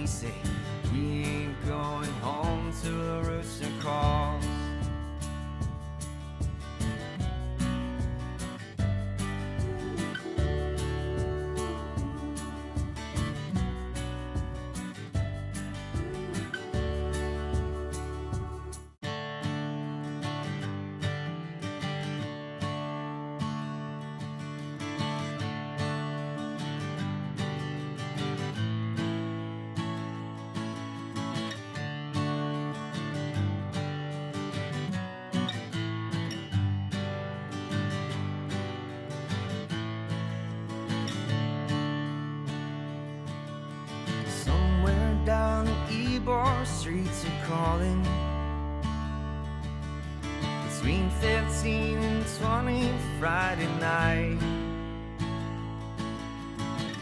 we say we ain't going home till the rooster calls. Down the Ybor streets are calling. Between 15 and 20 Friday night.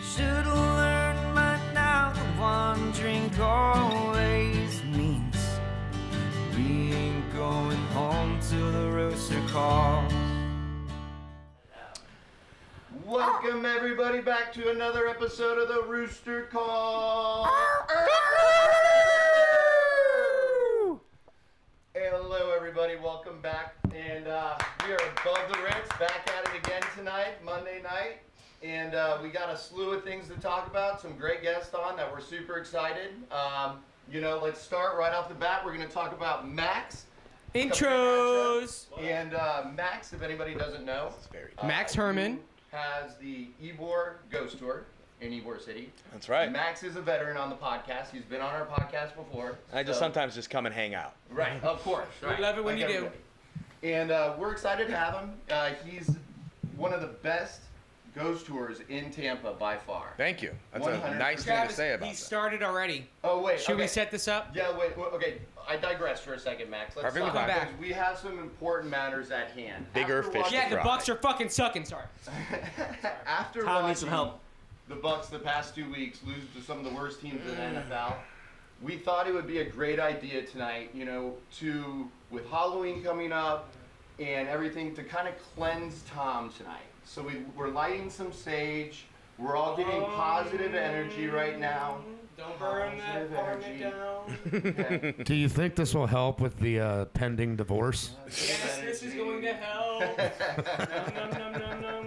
Should've learned by now that one drink always means we ain't going home till the rooster calls. Welcome everybody back to another episode of the Rooster Call. Hello everybody, welcome back. And we are above the Ritz, back at it again tonight, Monday night. And we got a slew of things to talk about, some great guests on that we're super excited. Let's start right off the bat. We're going to talk about Max. Intros! And Max, if anybody doesn't know, Max Herman has the Ybor Ghost Tour in Ybor City. That's right. Max is a veteran on the podcast. He's been on our podcast before. I just sometimes just come and hang out. Right, of course. Right. We love it when you everybody. do. And we're excited to have him. He's one of the best ghost tours in Tampa by far. Thank you. That's 100%. a nice thing Travis, to say about he that. started already. Oh, wait. Should okay. we set this up? Yeah, wait. Okay, I digress for a second, Max. Let's Perfectly talk fine. Back. because we have some important matters at hand. Bigger After fish watching- Yeah, the Right. Bucks are fucking sucking. Sorry. After Tyler needs some watching help. the Bucks the past 2 weeks lose to some of the worst teams in the NFL, we thought it would be a great idea tonight, with Halloween coming up and everything, to kind of cleanse Tom tonight. So we're lighting some sage. We're all getting positive energy right now. Don't burn that apartment down. Okay. Do you think this will help with the pending divorce? Yes, this is going to help. Nom, nom, nom, nom, nom.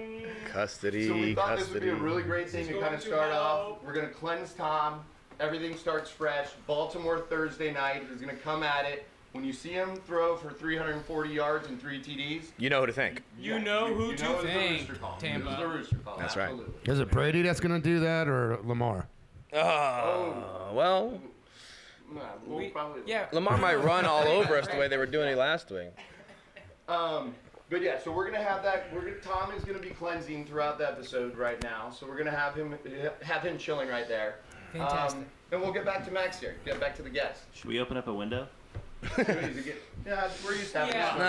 Custody, So we thought this would be a custody. really great thing It's to kind of going to start off. help. We're going to cleanse Tom. Everything starts fresh. Baltimore Thursday night. He's going to come at it. When you see him throw for 340 yards and 3 TDs, You know who to think. You know who to it's a think, Rooster call. Tampa. It's a Rooster call. That's right. Absolutely. Is it Brady that's going to do that or Lamar? Well, Nah, we'll probably. Yeah. Lamar might run all over us the way they were doing it last week. But yeah, so we're gonna have that. Tom is gonna be cleansing throughout the episode right now. So we're gonna have him chilling right there. Fantastic. And we'll get back to Max here. Get back to the guest. Should we open up a window? Yeah, we're used to having Yeah. this.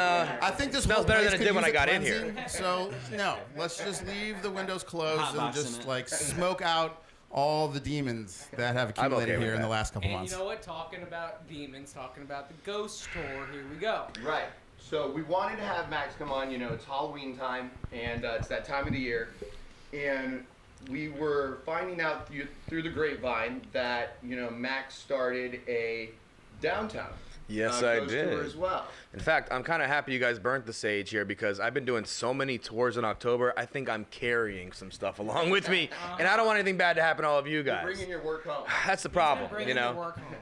No. I think this Smells whole better place than it could did when use I a got in here. cleansing, So no, let's just leave the windows closed and Hotboxing just it. like smoke out all the demons that have okay accumulated with here in that. the last couple And months. you know what? Talking about demons, talking about the ghost tour. Here we go. Right. So we wanted to have Max come on. It's Halloween time, and it's that time of the year, and we were finding out through the grapevine that Max started a downtown. Yes, I ghost did. tour as well. In fact, I'm kind of happy you guys burnt the sage here because I've been doing so many tours in October. I think I'm carrying some stuff along with me, and I don't want anything bad to happen to all of you You're guys. bringing your work home. That's the problem, Bring you your know. work home.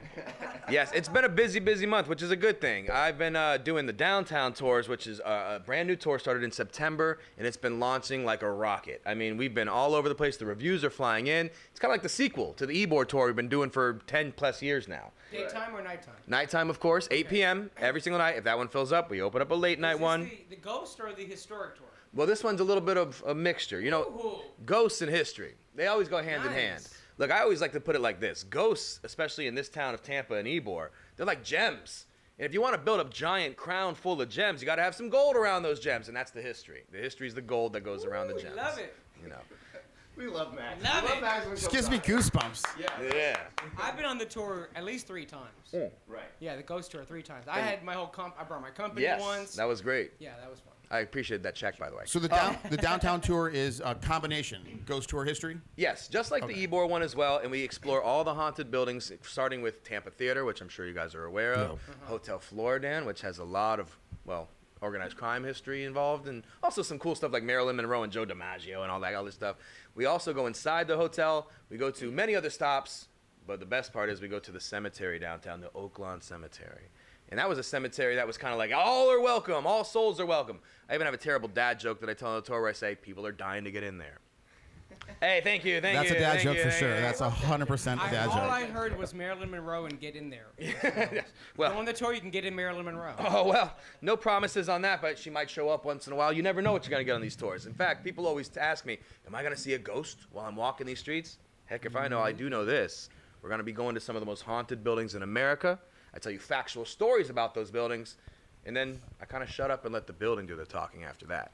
Yes, it's been a busy month, which is a good thing. I've been doing the downtown tours, which is a brand new tour started in September, and it's been launching like a rocket. I mean, we've been all over the place. The reviews are flying in. It's kind of like the sequel to the Ybor tour we've been doing for 10 plus years now. Daytime or nighttime? Nighttime, of course, 8 p.m. every single night. If that one fills up, we open up a late night Is one. this the ghost or the historic tour? Well, this one's a little bit of a mixture. Ooh. Ghosts and history, they always go hand in Nice. hand. Look, I always like to put it like this. Ghosts, especially in this town of Tampa and Ybor, they're like gems. And if you want to build a giant crown full of gems, you got to have some gold around those gems, and that's the history. The history is the gold that goes around the gems. Love it. We love Max. Love we it. Max when he Just comes gives me on. goosebumps. Yeah. Yeah. I've been on the tour at least 3 times. Right. Yeah, the ghost tour 3 times. I had my whole I brought my company Yes, once. that was great. Yeah, that was fun. I appreciate that check, by the way. So the downtown tour is a combination ghost tour history. Yes, just like the Ybor one as well, and we explore all the haunted buildings, starting with Tampa Theater, which I'm sure you guys are aware of, Hotel Floridan, which has a lot of, well, organized crime history involved, and also some cool stuff like Marilyn Monroe and Joe DiMaggio and all that other stuff. We also go inside the hotel. We go to many other stops, but the best part is we go to the cemetery downtown, the Oak Lawn Cemetery. And that was a cemetery that was kind of like, all are welcome, all souls are welcome. I even have a terrible dad joke that I tell on the tour where I say, people are dying to get in there. Hey, thank you. That's a dad joke for sure. That's 100% a dad All joke. I heard was Marilyn Monroe and get in there. Well, Go on the tour, you can get in Marilyn Monroe. oh, well, no promises on that, but she might show up once in a while. You never know what you're going to get on these tours. In fact, people always ask me, am I going to see a ghost while I'm walking these streets? Heck, if I know, I do know this. We're going to be going to some of the most haunted buildings in America. I tell you factual stories about those buildings, and then I kind of shut up and let the building do the talking after that.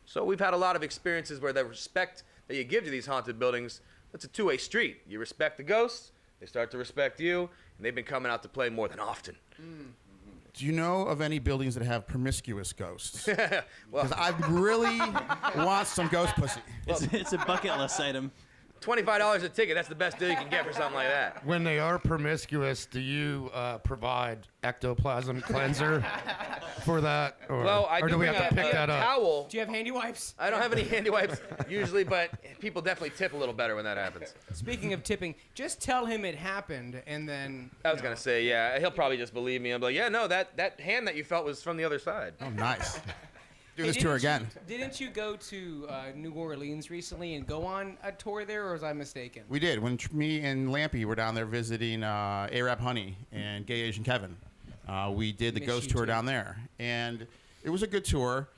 So we've had a lot of experiences where the respect that you give to these haunted buildings, that's a two-way street. You respect the ghosts, they start to respect you, and they've been coming out to play more than often. Do you know of any buildings that have promiscuous ghosts? Well, Because I really want some ghost pussy. It's a bucket list item. $25 a ticket, that's the best deal you can get for something like that. When they are promiscuous, do you provide ectoplasm cleanser for that? Or, Well, I or do we have to pick that up? towel. Do you have handy wipes? I don't have any handy wipes usually, but people definitely tip a little better when that happens. Speaking of tipping, just tell him it happened, and then. I was going to say, yeah, he'll probably just believe me. I'm like, yeah, no, that hand that you felt was from the other side. Oh, nice. Do Hey, this tour didn't again. Didn't you go to New Orleans recently and go on a tour there, or was I mistaken? We did. When me and Lampy were down there visiting A-Rap Honey and Gay Asian Kevin, we did the Miss ghost you tour too. down there. And it was a good tour.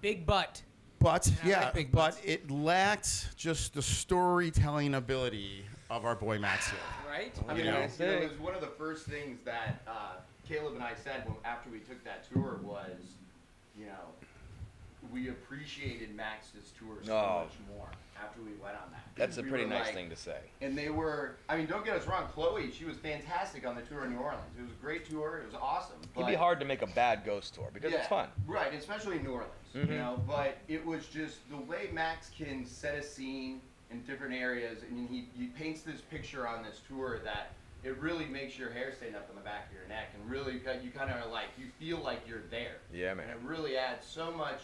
Big butt. But, I yeah, like big but butts. it lacked just the storytelling ability of our boy Max here. Right? You know, It was one of the first things that Caleb and I said after we took that tour was, you know, we appreciated Max's tour so Oh. much more after we went on that. That's a We pretty were nice like- thing to say. And they were, I mean, don't get us wrong, Chloe, she was fantastic on the tour in New Orleans. It was a great tour. It was awesome. It'd be hard to make a bad ghost tour because it's fun. Right, especially in New Orleans, you know, but it was just the way Max can set a scene in different areas. I mean, he paints this picture on this tour that it really makes your hair stand up on the back of your neck and really, you kind of are like, you feel like you're there. Yeah, man. And it really adds so much,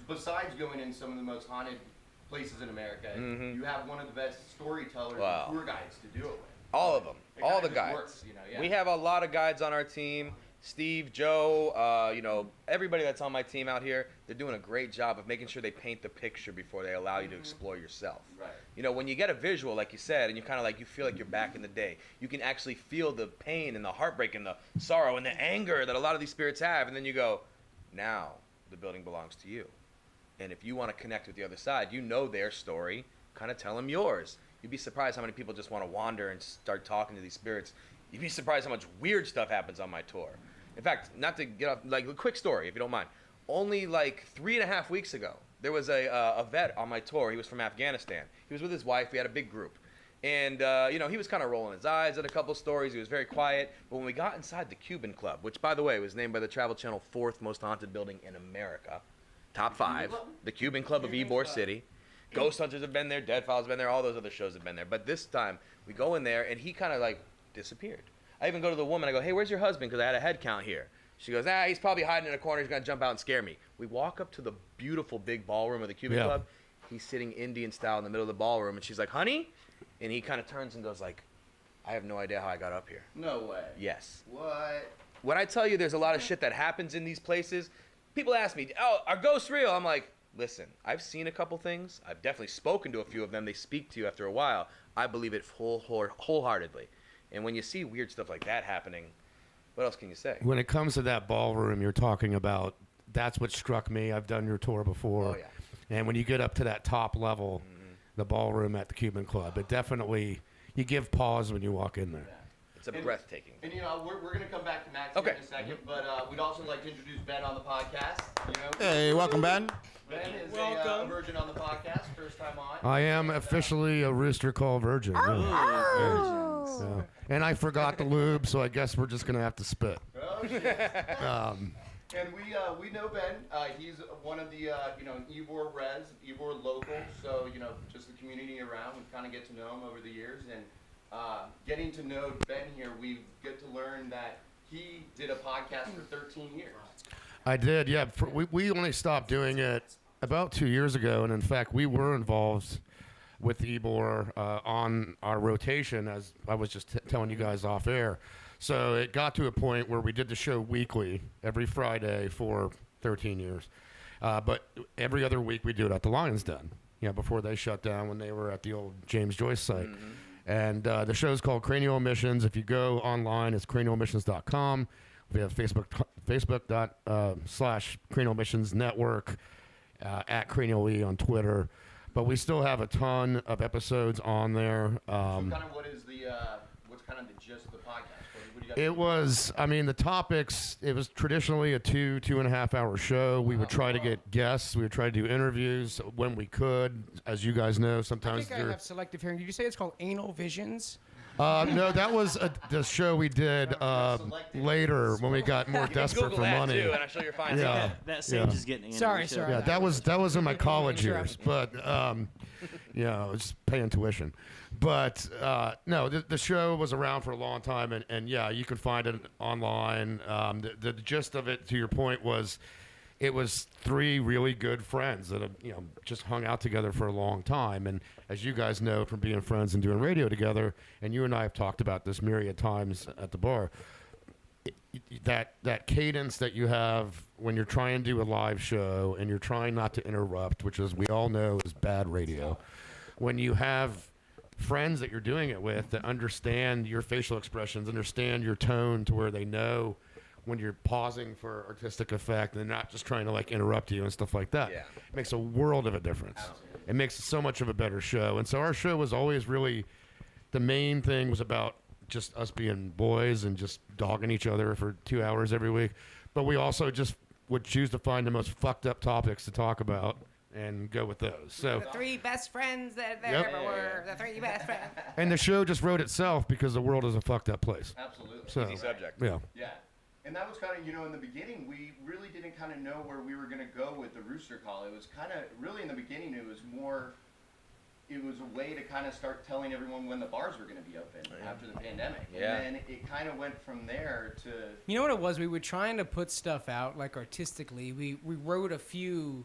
besides going in some of the most haunted places in America, you have one of the best storytellers Wow. and tour guides to do it with. All of them. It All kinda the just guides. works, you know, yeah. We have a lot of guides on our team. Steve, Joe, you know, everybody that's on my team out here, they're doing a great job of making sure they paint the picture before they allow you to explore yourself. Right. You know, when you get a visual, like you said, and you kind of like, you feel like you're back in the day, you can actually feel the pain and the heartbreak and the sorrow and the anger that a lot of these spirits have. And then you go, now the building belongs to you. And if you want to connect with the other side, you know their story, kind of tell them yours. You'd be surprised how many people just want to wander and start talking to these spirits. You'd be surprised how much weird stuff happens on my tour. In fact, not to get off, like a quick story, if you don't mind. Only like 3.5 weeks ago, there was a vet on my tour. He was from Afghanistan. He was with his wife. We had a big group. And, you know, he was kind of rolling his eyes at a couple stories. He was very quiet. But when we got inside the Cuban Club, which, by the way, was named by the Travel Channel 4th most haunted building in America, top 5, the Cuban Club of Ybor City. Ghost Hunters have been there, Dead Files have been there, all those other shows have been there. But this time, we go in there, and he kind of, like, disappeared. I even go to the woman, I go, hey, where's your husband? Because I had a head count here. She goes, he's probably hiding in a corner. He's going to jump out and scare me. We walk up to the beautiful big ballroom of the Cuban Club. He's sitting Indian style in the middle of the ballroom, and she's like, honey? And he kind of turns and goes like, I have no idea how I got up here. No way. Yes. What? When I tell you there's a lot of shit that happens in these places, people ask me, oh, are ghosts real? I'm like, listen, I've seen a couple things. I've definitely spoken to a few of them. They speak to you after a while. I believe it wholeheartedly. And when you see weird stuff like that happening, what else can you say? When it comes to that ballroom you're talking about, that's what struck me. I've done your tour before. Oh, yeah. And when you get up to that top level, the ballroom at the Cuban Club, it definitely, you give pause when you walk in there. It's a breathtaking. And, you know, we're going to come back to Max Okay. here in a second, but we'd also like to introduce Ben on the podcast. You know, Hey, welcome, Ben. Ben is a Welcome. virgin on the podcast, first time on. I am officially a Rooster Call virgin. yeah. Yeah. And I forgot the lube, so I guess we're just going to have to spit. Oh, shit. And we know Ben. He's one of the Ybor res, Ybor local. So just the community around. We kind of get to know him over the years, and getting to know Ben here, we get to learn that he did a podcast for 13 years. I did, yeah. We only stopped doing it about 2 years ago, and in fact, we were involved with Ybor on our rotation, as I was just telling you guys off air. So it got to a point where we did the show weekly, every Friday for 13 years. But every other week we do it at the Lions Den, before they shut down when they were at the old James Joyce site. Mm-hmm. And the show's called Cranial Emissions. If you go online, it's cranialemissions.com. We have Facebook.com/Cranial Emissions Network, at Cranial E on Twitter. But we still have a ton of episodes on there. So kind of what's kind of the gist of the podcast? What do you guys It was, the topics, it was traditionally a 2.5 hour show. We would try to get guests. We would try to do interviews when we could. As you guys know, sometimes I think I have selective hearing. Did you say it's called Anal Visions? No, that was the show we did later when we got more desperate Google for that money. too, and I'm sure you're fine. Yeah. That Sage is getting Sorry. Yeah, that was in my college years, but just paying tuition. But no, the show was around for a long time, and yeah, you can find it online. The gist of it, to your point, was it was three really good friends that have just hung out together for a long time. And as you guys know from being friends and doing radio together, and you and I have talked about this myriad times at the bar, that cadence that you have when you're trying to do a live show and you're trying not to interrupt, which as we all know is bad radio, when you have friends that you're doing it with that understand your facial expressions, understand your tone to where they know when you're pausing for artistic effect and they're not just trying to interrupt you and stuff like that. Yeah. It makes a world of a difference. Absolutely. It makes so much of a better show. And so our show was always really, the main thing was about just us being boys and just dogging each other for 2 hours every week. But we also just would choose to find the most fucked up topics to talk about and go with those. So The three best friends that there ever were. The three best friends. and the show just wrote itself because the world is a fucked up place. Absolutely. So, Easy subject. Yeah. Yeah. And that was kind of, in the beginning, we really didn't kind of know where we were going to go with the Rooster Call. It was kind of, really in the beginning, it was a way to kind of start telling everyone when the bars were going to be open after the pandemic. Yeah. And then it kind of went from there to... You know what it was? We were trying to put stuff out, artistically. We wrote a few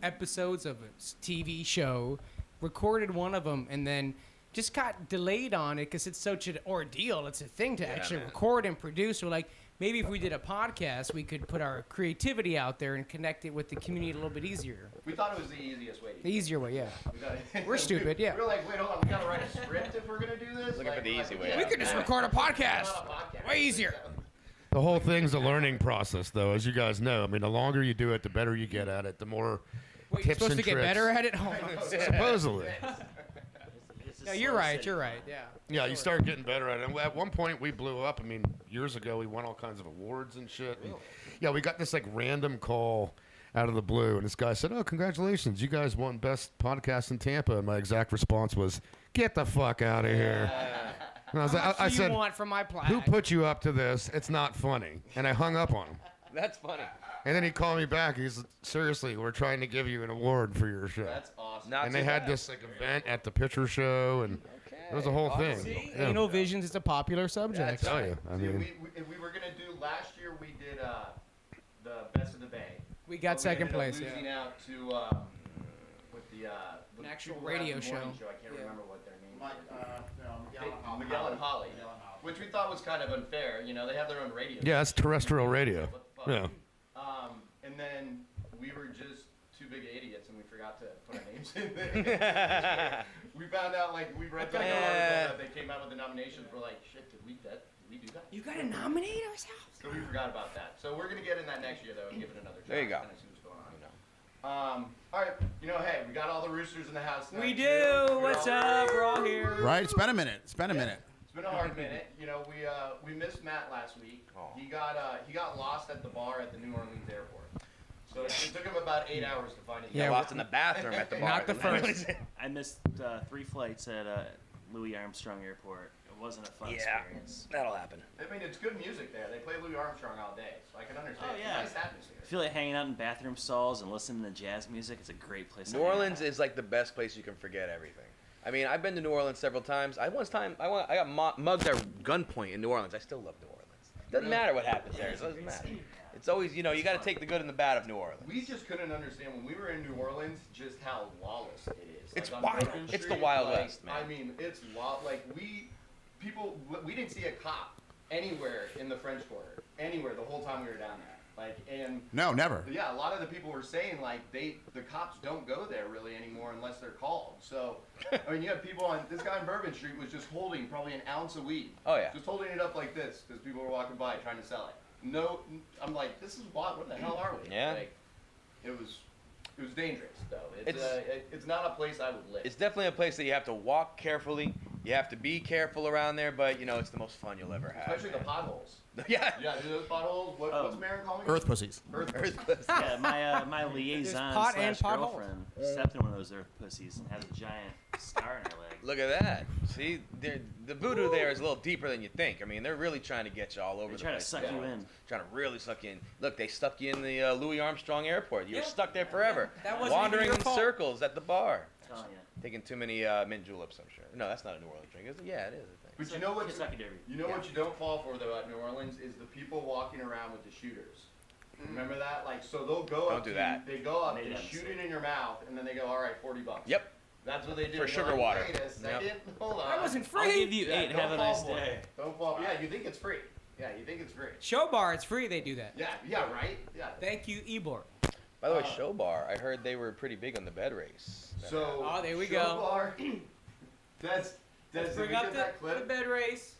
episodes of a TV show, recorded one of them, and then just got delayed on it because it's such an ordeal. It's a thing to actually record and produce. We're like, maybe if we did a podcast, we could put our creativity out there and connect it with the community a little bit easier. We thought it was the easiest way to do The easier way, yeah. it. We're stupid, yeah. We were like, wait, hold on, we got to write a script if we're going to do this? Looking for the easy way. We could just record a podcast. Way easier. The whole thing's a learning process, though, as you guys know. The longer you do it, the better you get at it, the more Wait, you're tips supposed and to get tricks. better at it? Oh, Supposedly. no, you're right, yeah. Yeah, you start getting better at it. And at one point, we blew up. Years ago, we won all kinds of awards and shit. And, yeah, we got this random call out of the blue, and this guy said, "Oh, congratulations, you guys won best podcast in Tampa." And my exact response was, "Get the fuck out of here." And I said, you want from my plaque? "Who put you up to this? It's not funny." And I hung up on him. That's funny. And then he called me back. He's seriously, we're trying to give you an award for your show. That's awesome. Not And too they had bad. this event at the picture show, and it was a whole thing. See? Yeah. Anal Visions is a popular subject. I tell you, See, we were going to do, last year we did the Best of the Bay. We got But second we ended place, up losing yeah. out to with the An actual people who had radio the morning show. I can't Yeah. remember what their name was. Miguel Miguel and Holly. Which we thought was kind of unfair. They have their own radio. Yeah, it's terrestrial radio. What the fuck? Yeah. And then we were just too big of idiots and we forgot to put our names in there. We found out, we read the article that they came out with the nominations. We're like, shit, did we do that? You got to nominate ourselves? So we forgot about that. So we're going to get in that next year, though, and give it another try. There you go. And see what's going on. All right. Hey, we got all the Roosters in the house tonight, We too. do. We're What's all up? ready. We're all here. Right? It's been a minute. It's been a minute. It's been a hard minute. We missed Matt last week. He got lost at the bar at the New Orleans airport. So it took him about 8 hours to find his Yeah, lost in the bathroom at the bar. Not the first. I missed 3 flights at Louis Armstrong Airport. It wasn't a fun Yeah, experience. that'll happen. I mean, it's good music there. They play Louis Armstrong all day, so I can understand. Oh, It's yeah. a nice atmosphere. I feel like hanging out in bathroom stalls and listening to jazz music. It's a great place. to New hang Orleans out. is like the best place you can forget everything. I mean, I've been to New Orleans several times. I got mugged at gunpoint in New Orleans. I still love New Orleans. Doesn't matter what happens there. It doesn't matter. It's always, you got to take the good and the bad of New Orleans. We just couldn't understand when we were in New Orleans just how lawless it is. It's on wild. Bourbon It's the Street, Wild like, West, man. I mean, it's wild. Like we didn't see a cop anywhere in the French Quarter, anywhere the whole time we were down there. Like, and No, never. yeah, a lot of the people were saying like the cops don't go there really anymore unless they're called. So, I mean, you have people on this guy on Bourbon Street was just holding probably an ounce of weed. Oh, yeah. Just holding it up like this because people were walking by trying to sell it. No, I'm like, this is wild. What the hell are we? Yeah. Like, it was dangerous though. It's not a place I would live. It's definitely a place that you have to walk carefully. You have to be careful around there, but it's the most fun you'll ever have. Especially the potholes. Yeah. Yeah, dude, those potholes. What's Marin calling them? Earth pussies. Earth. Yeah, my liaison pot and slash potholes. girlfriend stepped in one of those earth pussies and has a giant scar in her leg. Look at that. See, the voodoo there is a little deeper than you think. I mean, they're really trying to get you all over They the try to place. suck you in. Trying to really suck you in. Look, they stuck you in the Louis Armstrong Airport. You were Yeah. stuck there forever. That wasn't Wandering even your in fault. circles at the bar. I'm telling you. Taking too many mint juleps, I'm sure. No, that's not a New Orleans drink, is it? Yeah, it is, I think. But you know what? Kentucky Derby. You know what you don't fall for though at New Orleans is the people walking around with the shooters. Remember that? Like, so they'll go Don't up do to that. you, they go up, Made they that shoot mistake. it in your mouth, and then they go, all right, $40. Yep. That's what they do. For You're sugar like, water. Wait a second. Hold on. That wasn't I'll free. give you Yeah, 8. don't Have a fall nice for it. day. Don't fall. Yeah, you think it's free. Yeah, you think it's free. Show bar, it's free. They do that. Yeah, right. Yeah. Thank you, Ybor. By the way, Show Bar, I heard they were pretty big on the bed race. So. Oh, there we Show go. Bar, that's. Let's Did bring we up get that the clip? bed race.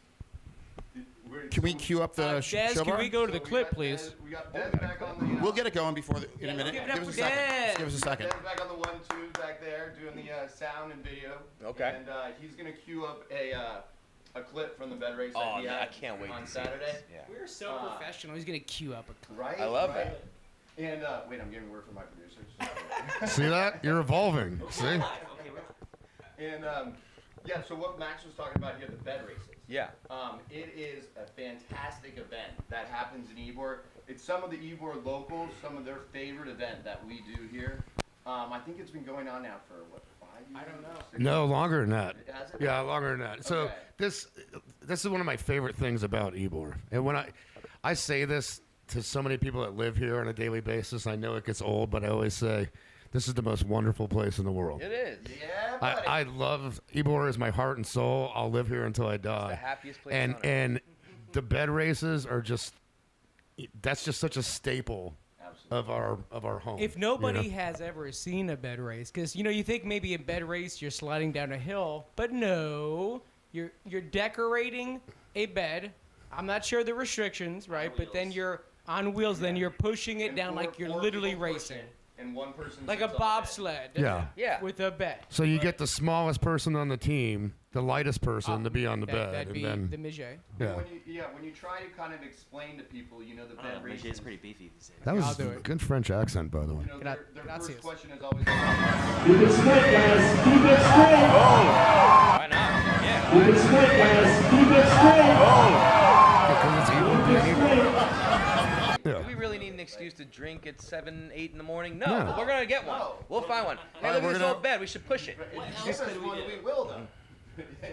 Can we cue up the Des, show can bar? we go to the So we clip, got please? Des- We got Des back on the. We'll get it going before in a minute. give it up Give us a for second. Des. Just give us a second. Des back on the 1-2 back there doing the sound and video. Okay. And he's gonna cue up a clip from the bed race that Oh, he man, had I can't wait on to see Saturday. this. Yeah. We're so professional. He's gonna queue up a clip. Right. I love right. that. And wait, I'm getting word from my producers. See that? You're evolving. See? And yeah, so what Max was talking about here, the bed races. Yeah. It is a fantastic event that happens in Ybor. It's some of the Ybor locals, some of their favorite event that we do here. I think it's been going on now for what, 5 years? I don't know. 6 No, years? longer than that. Has it? Yeah, longer than that. So Okay. this is one of my favorite things about Ybor. And when I say this to so many people that live here on a daily basis, I know it gets old, but I always say this is the most wonderful place in the world. It is. Yeah, buddy. I love Ybor is my heart and soul. I'll live here until I die. The happiest place and on earth. and the bed races are just that's just such a staple Absolutely. of our home. If nobody has ever seen a bed race, because you think maybe a bed race you're sliding down a hill, but no, you're decorating a bed. I'm not sure the restrictions, right? But then wheels. you're on wheels. Then you're pushing it And down four- like you're four literally people push racing, it, and one person like a sits on the bed. bobsled. Yeah. Yeah. With a bed. So you get the smallest person on the team, the lightest person to be on the bed, That'd be and the then Mijet. yeah. When you try to kind of explain to people, the I bed don't know, races. Mijay's pretty beefy these days. That I'll was do a it. good French accent, by the way. Their Gracias. first question is always. Keep it straight, guys. Keep it straight. Why not? Yeah. Keep it straight, guys. Keep it straight. Because it's evil. Keep it straight. Do Yeah. we really need an excuse to drink at 7, 8 in the morning? No, No. but we're gonna get one. No. We'll find one. Hey, right, look we're at this gonna- old bed. We should push it. If you give us one, we will though.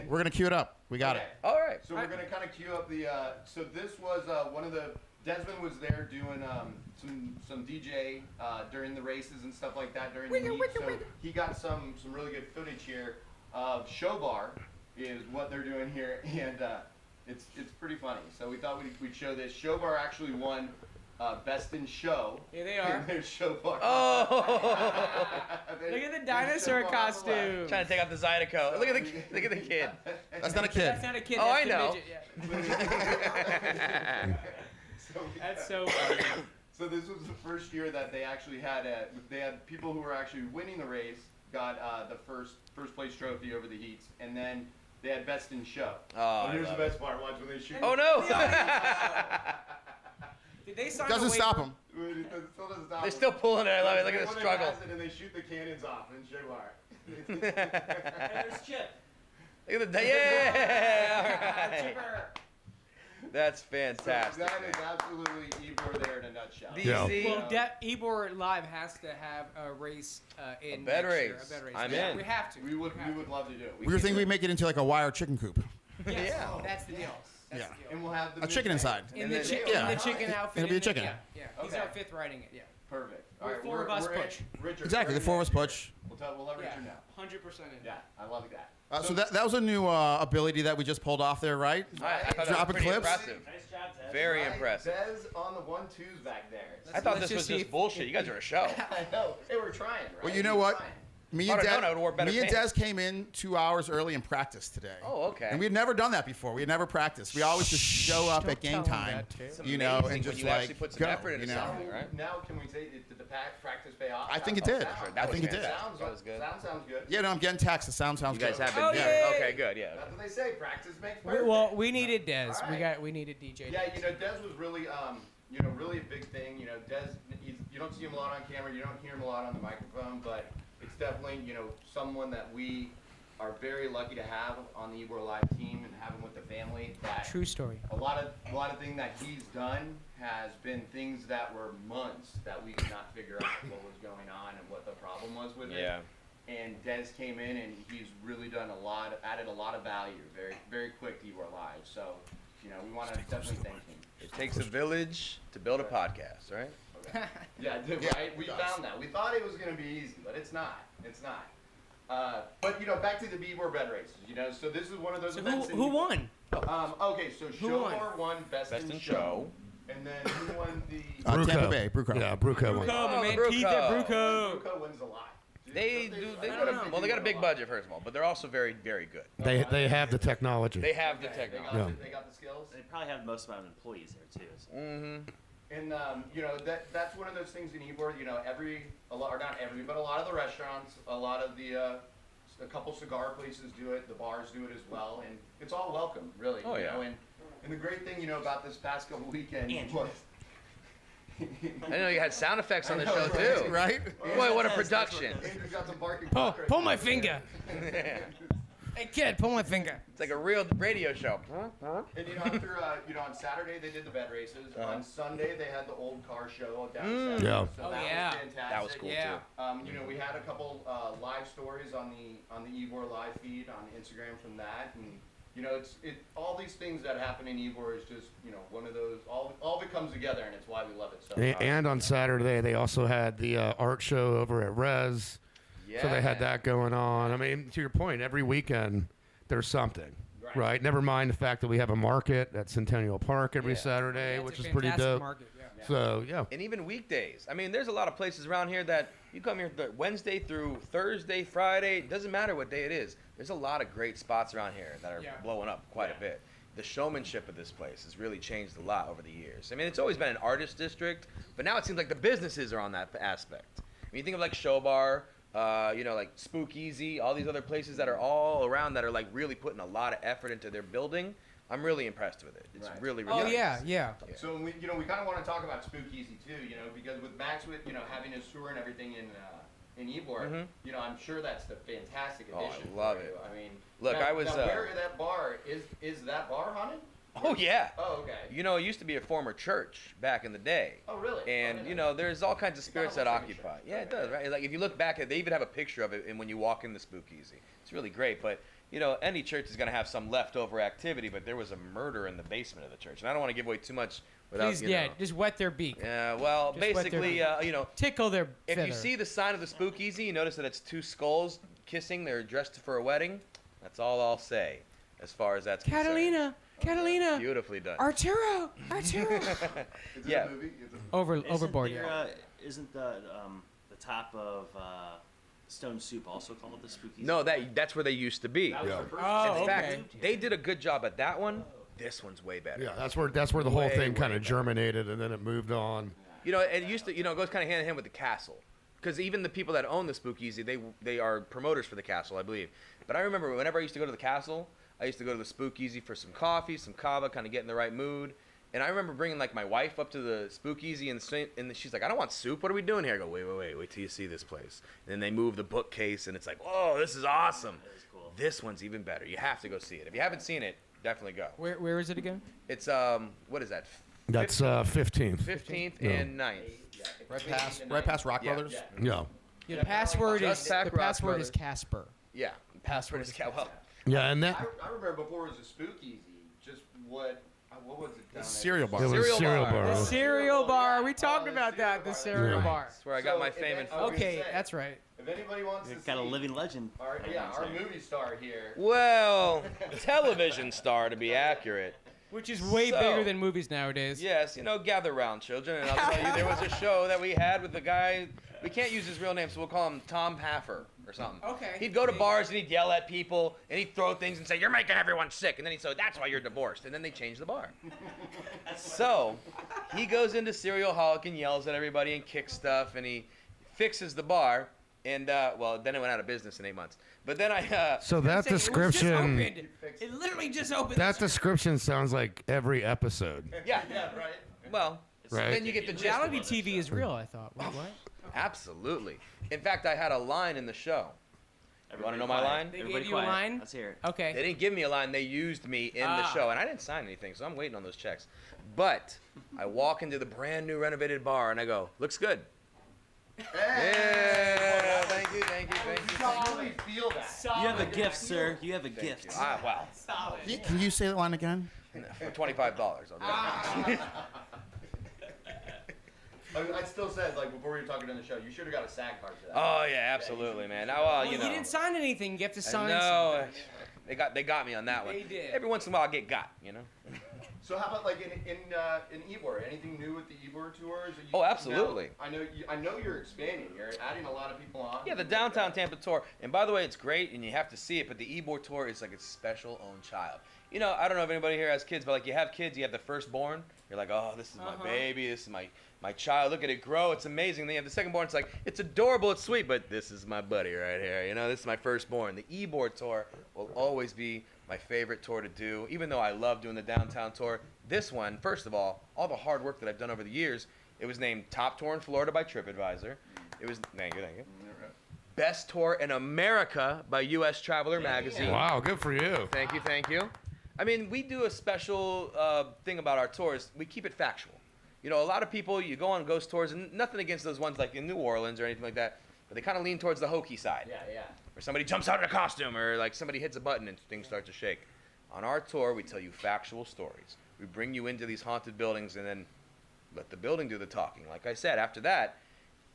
We're gonna cue it up. We got it. Okay. All right. So we're gonna kind of queue up the. So this was one of the. Desmond was there doing some DJ during the races and stuff like that during the heat. So he got some really good footage here of Show Bar is what they're doing here, and it's pretty funny. So we thought we'd show this. Show Bar actually won Best in Show. Here they are. In their Show Bar. Oh. Look at the dinosaur costume. Trying to take off the Zydeco. Look at the kid. That's not a kid. That's not a kid. Oh, that's I the know. midget, yeah. That's so funny. So this was the first year that they actually had they had people who were actually winning the race got the first place trophy over the heats, and then they had best in show. Oh, And here's I the love best part: watch when they shoot. Oh no. Did they sign Doesn't a stop waiver? him. It still doesn't stop They're them. still pulling it. I love it. Look at When the they struggle. pass it and they shoot the cannons off in Jaguar. Hey, there's Chip. Look at the yeah. All right. That's So fantastic. that man. is absolutely Ybor there in a nutshell. DC. Well, Ybor Live has to have a race in bed next year, race. a bed race. I'm Yeah, in. We have to. We would love to do it. We were thinking we'd make it into like a wire chicken coop. Yes, Yeah. that's the deal. That's Yeah. the deal. And we'll have the A chicken midday. inside. In And the, then- yeah. in the chicken outfit. It'll be a in the- chicken. Yeah. He's Okay. our fifth writing it. Yeah. Perfect. We're All right, four of us we're in. push. Richard, Exactly, we're the four of in us there. push. We'll let Richard know. 100% in. Yeah, I love that. So that was a new ability that we just pulled off there, right? I thought that Dropping was pretty clips? impressive. Nice job, Ted. Very Right, impressive. Dez on the 1-2s back there. I thought Let's this was just see just if- bullshit. You guys are a show. I know. Hey, we're trying, right? Well, you know We're what? trying. Me If and I'd have known, I would've wore better Des pants. came in 2 hours early and practiced today. Oh, okay. And we had never done that before. We had never practiced. We always just show up at game tell him time, that, too. It's you know, amazing and when just you like actually put some go, effort into you know? something, right? Now, can we say, did the practice pay off? I think it did. Sound- That I was think it did. fantastic. That was good. Sounds good. Yeah, no, I'm getting texts. The sound sounds You guys good. have been. Oh, yeah. yay! Okay, good. Yeah. That's what they say. Practice makes perfect. Well, we needed Des. All right. We needed DJ. Yeah, you know, Dez was really, really a big thing. You know, Dez, you don't see him a lot on camera, you don't hear him a lot on the microphone, but it's definitely, someone that we are very lucky to have on the Ybor Live team and have him with the family. That True story. a lot of things that he's done has been things that were months that we could not figure out what was going on and what the problem was with it. Yeah. And Dez came in and he's really done added a lot of value, very, very quick to Ybor Live. So, we want to definitely thank him. It takes a village to build a podcast, right? Yeah, right. We found that. We thought it was going to be easy, but it's not. It's not. But back to the Ybor bed races. So this is one of those So events. who won? Okay, so Who won? Showbar won best in show, and then who won the? Tampa Bay, Bruco. Yeah, Bruco won. Bruco, my man Bruco. Keith at Bruco. Bruco wins a lot. They got a big budget first of all, but they're also very, very good. They have the technology. They have the They technology. Yeah. they got the skills. They probably have the most amount of employees there too. So. Mm-hmm. And that's one of those things in Ybor. A lot of the restaurants, a lot of the a couple cigar places do it. The bars do it as well, and it's all welcome, really. Oh, yeah. And the great thing, about this past couple weekends was. I know you had sound effects on the show too. Right? Boy, what a production! Andrew's got some barking. Pull my finger. Hey kid, pull my finger. It's like a real radio show. And after on Saturday they did the bed races. On Sunday they had the old car show down Yeah. So Oh, that yeah. was fantastic. That was cool Yeah. too. We had a couple live stories on the Ybor live feed on Instagram from that, and all these things that happen in Ybor is just one of those all of it comes together, and it's why we love it so much. And on Saturday, they also had the art show over at Res. Yeah. So they had that going on. I mean, to your point, every weekend there's something, right? Never mind the fact that we have a market at Centennial Park every Yeah. Saturday, That's which a is pretty fantastic dope. market, yeah. So, yeah. And even weekdays. I mean, there's a lot of places around here that you come here Wednesday through Thursday, Friday. It doesn't matter what day it is. There's a lot of great spots around here that are Yeah. blowing up quite a bit. The showmanship of this place has really changed a lot over the years. I mean, it's always been an artist district, but now it seems like the businesses are on that aspect. When you think of like Showbar, like Speakeasy, all these other places that are all around that are like really putting a lot of effort into their building, I'm really impressed with it. It's Right. really, really Oh nice. yeah. So we kind of want to talk about Speakeasy too, because with Max, with having his tour and everything in Ybor, I'm sure that's the fantastic Oh, I addition. love for it. you. I mean, Look, now, I was, now where that bar is that bar haunted? Oh, yeah. Oh, okay. It used to be a former church back in the day. Oh, really? And, there's all kinds of spirits that occupy. Yeah, it does, right? Like, if you look back at they even have a picture of it and when you walk in the Speakeasy. It's really great. But, any church is going to have some leftover activity, but there was a murder in the basement of the church. And I don't want to give away too much without, Please, just wet their beak. Yeah, well, Just wet their basically, Tickle their if feather. you see the sign of the Speakeasy, you notice that it's two skulls kissing. They're dressed for a wedding. That's all I'll say as far as that's concerned. Catalina, Beautifully done. Arturo. Is it Yeah. a movie? Is it- Overboard, Isn't yeah. there, isn't the top of Stone Soup also called the Spooky? No, that's where they used to be. That was the first Oh, In okay. fact, they did a good job at that one. This one's way better. Yeah, that's where the whole Way, thing way kind of better. germinated, and then it moved on. It used to, it goes kind of hand in hand with the castle. Because even the people that own the Speakeasy, they are promoters for the castle, I believe. But I remember whenever I used to go to the castle, I used to go to the Speakeasy for some coffee, some kava, kind of get in the right mood. And I remember bringing like my wife up to the Speakeasy, and she's like, "I don't want soup. What are we doing here?" I go, "Wait till you see this place." And then they move the bookcase, and it's like, "Whoa, this is awesome." That is cool. this one's even better. You have to go see it. If you haven't seen it, definitely go. Where is it again? It's what is that? That's 15th. 15th Yeah. and 9th. Right past Rock Yeah. Brothers. Yeah. The password is Just Pack the Rock password is Brothers. Casper. Yeah. Password is well. Yeah, and that I remember before it was a speakeasy. Just what was it down there? Cereal bar. it was Cereal cereal bar. bar. The cereal bar. We talked the about that. The cereal Yeah. bar. That's where I got So my if fame it- and I was gonna Okay, say, that's right. If anybody wants to We've got a see living legend. our movie star here. Well, television star to be accurate. Which is way So- bigger than movies nowadays. Yes, gather round, children, and I'll tell you, there was a show that we had with the guy. We can't use his real name, so we'll call him Tom Paffer or something. Okay. He'd go to bars and he'd yell at people and he'd throw things and say, "You're making everyone sick," and then he'd say, "That's why you're divorced," and then they change the bar. So he goes into Cereal Holic and yells at everybody and kicks stuff, and he fixes the bar, and well, then it went out of business in 8 months. But then So that Say, it was just description, opened. It literally just opened. that description sounds like every episode. yeah, right. well, Right. then you get the gist. of Reality it. TV is real, I thought. Wait, what? Absolutely. In fact, I had a line in the show. You want to Everybody know my quiet. line? They Everybody gave you a quiet. line? Let's hear it. They Okay. didn't give me a line. They used me in the show, and I didn't sign anything, so I'm waiting on those checks. But I walk into the brand new renovated bar, and I go, "Looks good." Yeah, thank you. Really feel that. You have a gift, sir. You have a gift. Wow, Can you say that line again? for $25, I'll do it. I still said, like, before we were talking on the show, you should have got a SAG card for that. Oh yeah, absolutely, man. Now, well, You didn't sign anything. You have to sign No, something. they got me on that one. They did. Every once in a while, I get got. So how about like in Ybor? Anything new with the Ybor tours? Are you, Oh, absolutely. Now, I know you're expanding. You're adding a lot of people on. Yeah, the downtown Tampa tour. And by the way, it's great, and you have to see it. But the Ybor tour is like a special own child. I don't know if anybody here has kids, but like you have kids, you have the firstborn. You're like, oh, this is my baby. This is my child. Look at it grow. It's amazing. Then you have the secondborn. It's like, it's adorable. It's sweet, but this is my buddy right here. This is my firstborn. The Ybor tour will always be my favorite tour to do, even though I love doing the downtown tour. This one, first of all the hard work that I've done over the years, it was named Top Tour in Florida by TripAdvisor. It was, thank you. Best Tour in America by U.S. Traveler Magazine. Wow, good for you. Thank you. I mean, we do a special thing about our tours. We keep it factual. A lot of people, you go on ghost tours, and nothing against those ones like in New Orleans or anything like that, but they kind of lean towards the hokey side. Yeah. Where somebody jumps out in a costume, or like somebody hits a button and things start to shake. On our tour, we tell you factual stories. We bring you into these haunted buildings and then let the building do the talking. Like I said, after that,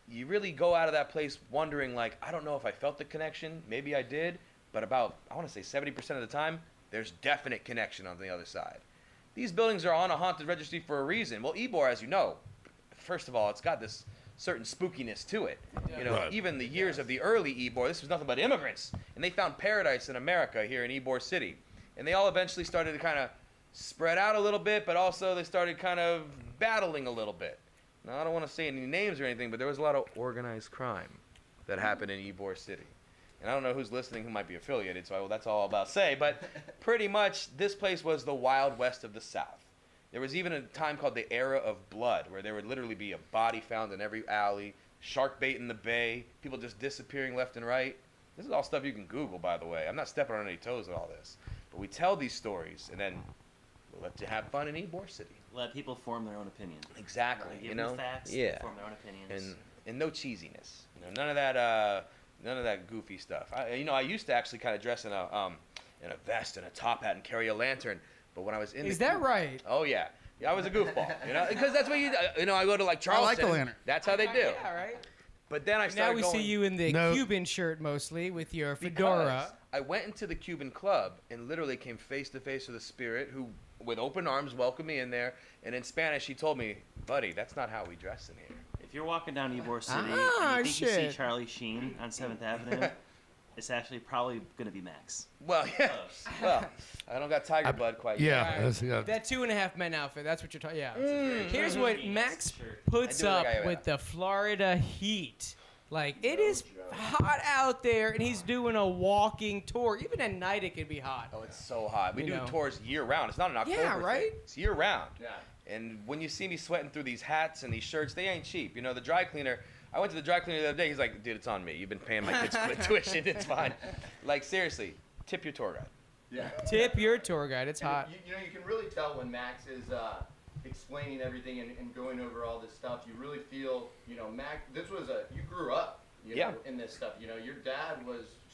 you really go out of that place wondering, like, I don't know if I felt the connection. Maybe I did, but about, I want to say 70% of the time, there's definite connection on the other side. These buildings are on a haunted registry for a reason. Well, Ybor, as you know, first of all, it's got this certain spookiness to it. Right. Even the years of the early Ybor, this was nothing but immigrants, and they found paradise in America here in Ybor City. And they all eventually started to kind of spread out a little bit, but also they started kind of battling a little bit. Now, I don't want to say any names or anything, but there was a lot of organized crime that happened in Ybor City. And I don't know who's listening who might be affiliated, so that's all I'll about say. But pretty much, this place was the Wild West of the South. There was even a time called the Era of Blood, where there would literally be a body found in every alley, shark bait in the bay, people just disappearing left and right. This is all stuff you can Google, by the way. I'm not stepping on any toes with all this. But we tell these stories, and then we'll let you have fun in Ybor City. Let people form their own opinion. Exactly. Give them facts. Yeah. Form their own opinions. And no cheesiness. None of that goofy stuff. I used to actually kind of dress in a vest and a top hat and carry a lantern. But when I was in Is that right? Oh yeah, I was a goofball. Because that's what I go to like Charleston. I like the lantern. That's how they do. Yeah, right. But then I Now started we going, see you in the No. Cuban shirt mostly with your because fedora. I went into the Cuban club and literally came face to face with a spirit who, with open arms, welcomed me in there. And in Spanish, he told me, "Buddy, that's not how we dress in here." If you're walking down Ybor City Ah, and you think you shit. see Charlie Sheen on 7th Avenue, it's actually probably going to be Max. Well, yeah. Well, I don't got tiger blood quite yet. Yeah, Right. that's- yeah. That 2.5 Men outfit. That's what you're talking. Yeah. Mm. Here's what Max puts I do up like I- with the Florida heat. Like it is hot out there, and he's doing a walking tour. Even at night, it can be hot. Oh, it's so hot. We You do know. tours year round. It's not an October Yeah, thing. right? It's year round. Yeah. And when you see me sweating through these hats and these shirts, they ain't cheap. The dry cleaner, I went to the dry cleaner the other day. He's like, "Dude, it's on me. You've been paying my kids' tuition. It's fine." Like, seriously, tip your tour guide. Yeah. Tip your tour guide. It's And hot. You know, you can really tell when Max is explaining everything and going over all this stuff. You really feel, you know, Max. You grew up, you know, in this stuff. You know, your dad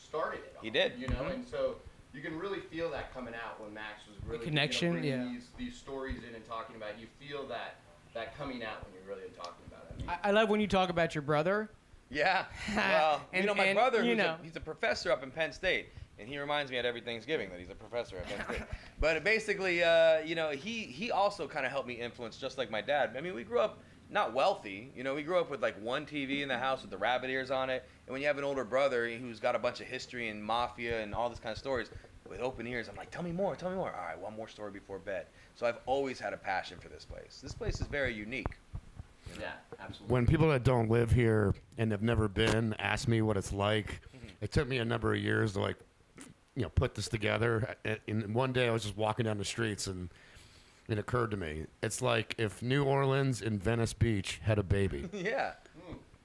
started it all. He did. You know, and so you can really feel that coming out when Max was really connection, bringing these stories in and talking about it. You feel that coming out when you're really talking about it. I mean, I love when you talk about your brother. Yeah. Well, And- you know, my and, brother, you know. he's a professor up in Penn State, and he reminds me at every Thanksgiving that he's a professor at Penn State. But basically, you know, he also kind of helped me influence, just like my dad. I mean, we grew up not wealthy. You know, we grew up with like one TV in the house with the rabbit ears on it. And when you have an older brother who's got a bunch of history and mafia and all this kind of stories, with open ears, I'm like, tell me more, tell me more. All right, one more story before bed. So I've always had a passion for this place. This place is very unique. You know? yeah, absolutely. When people that don't live here and have never been ask me what it's like, it took me a number of years to put this together. And one day I was just walking down the streets and it occurred to me, it's like if New Orleans and Venice Beach had a baby. Yeah,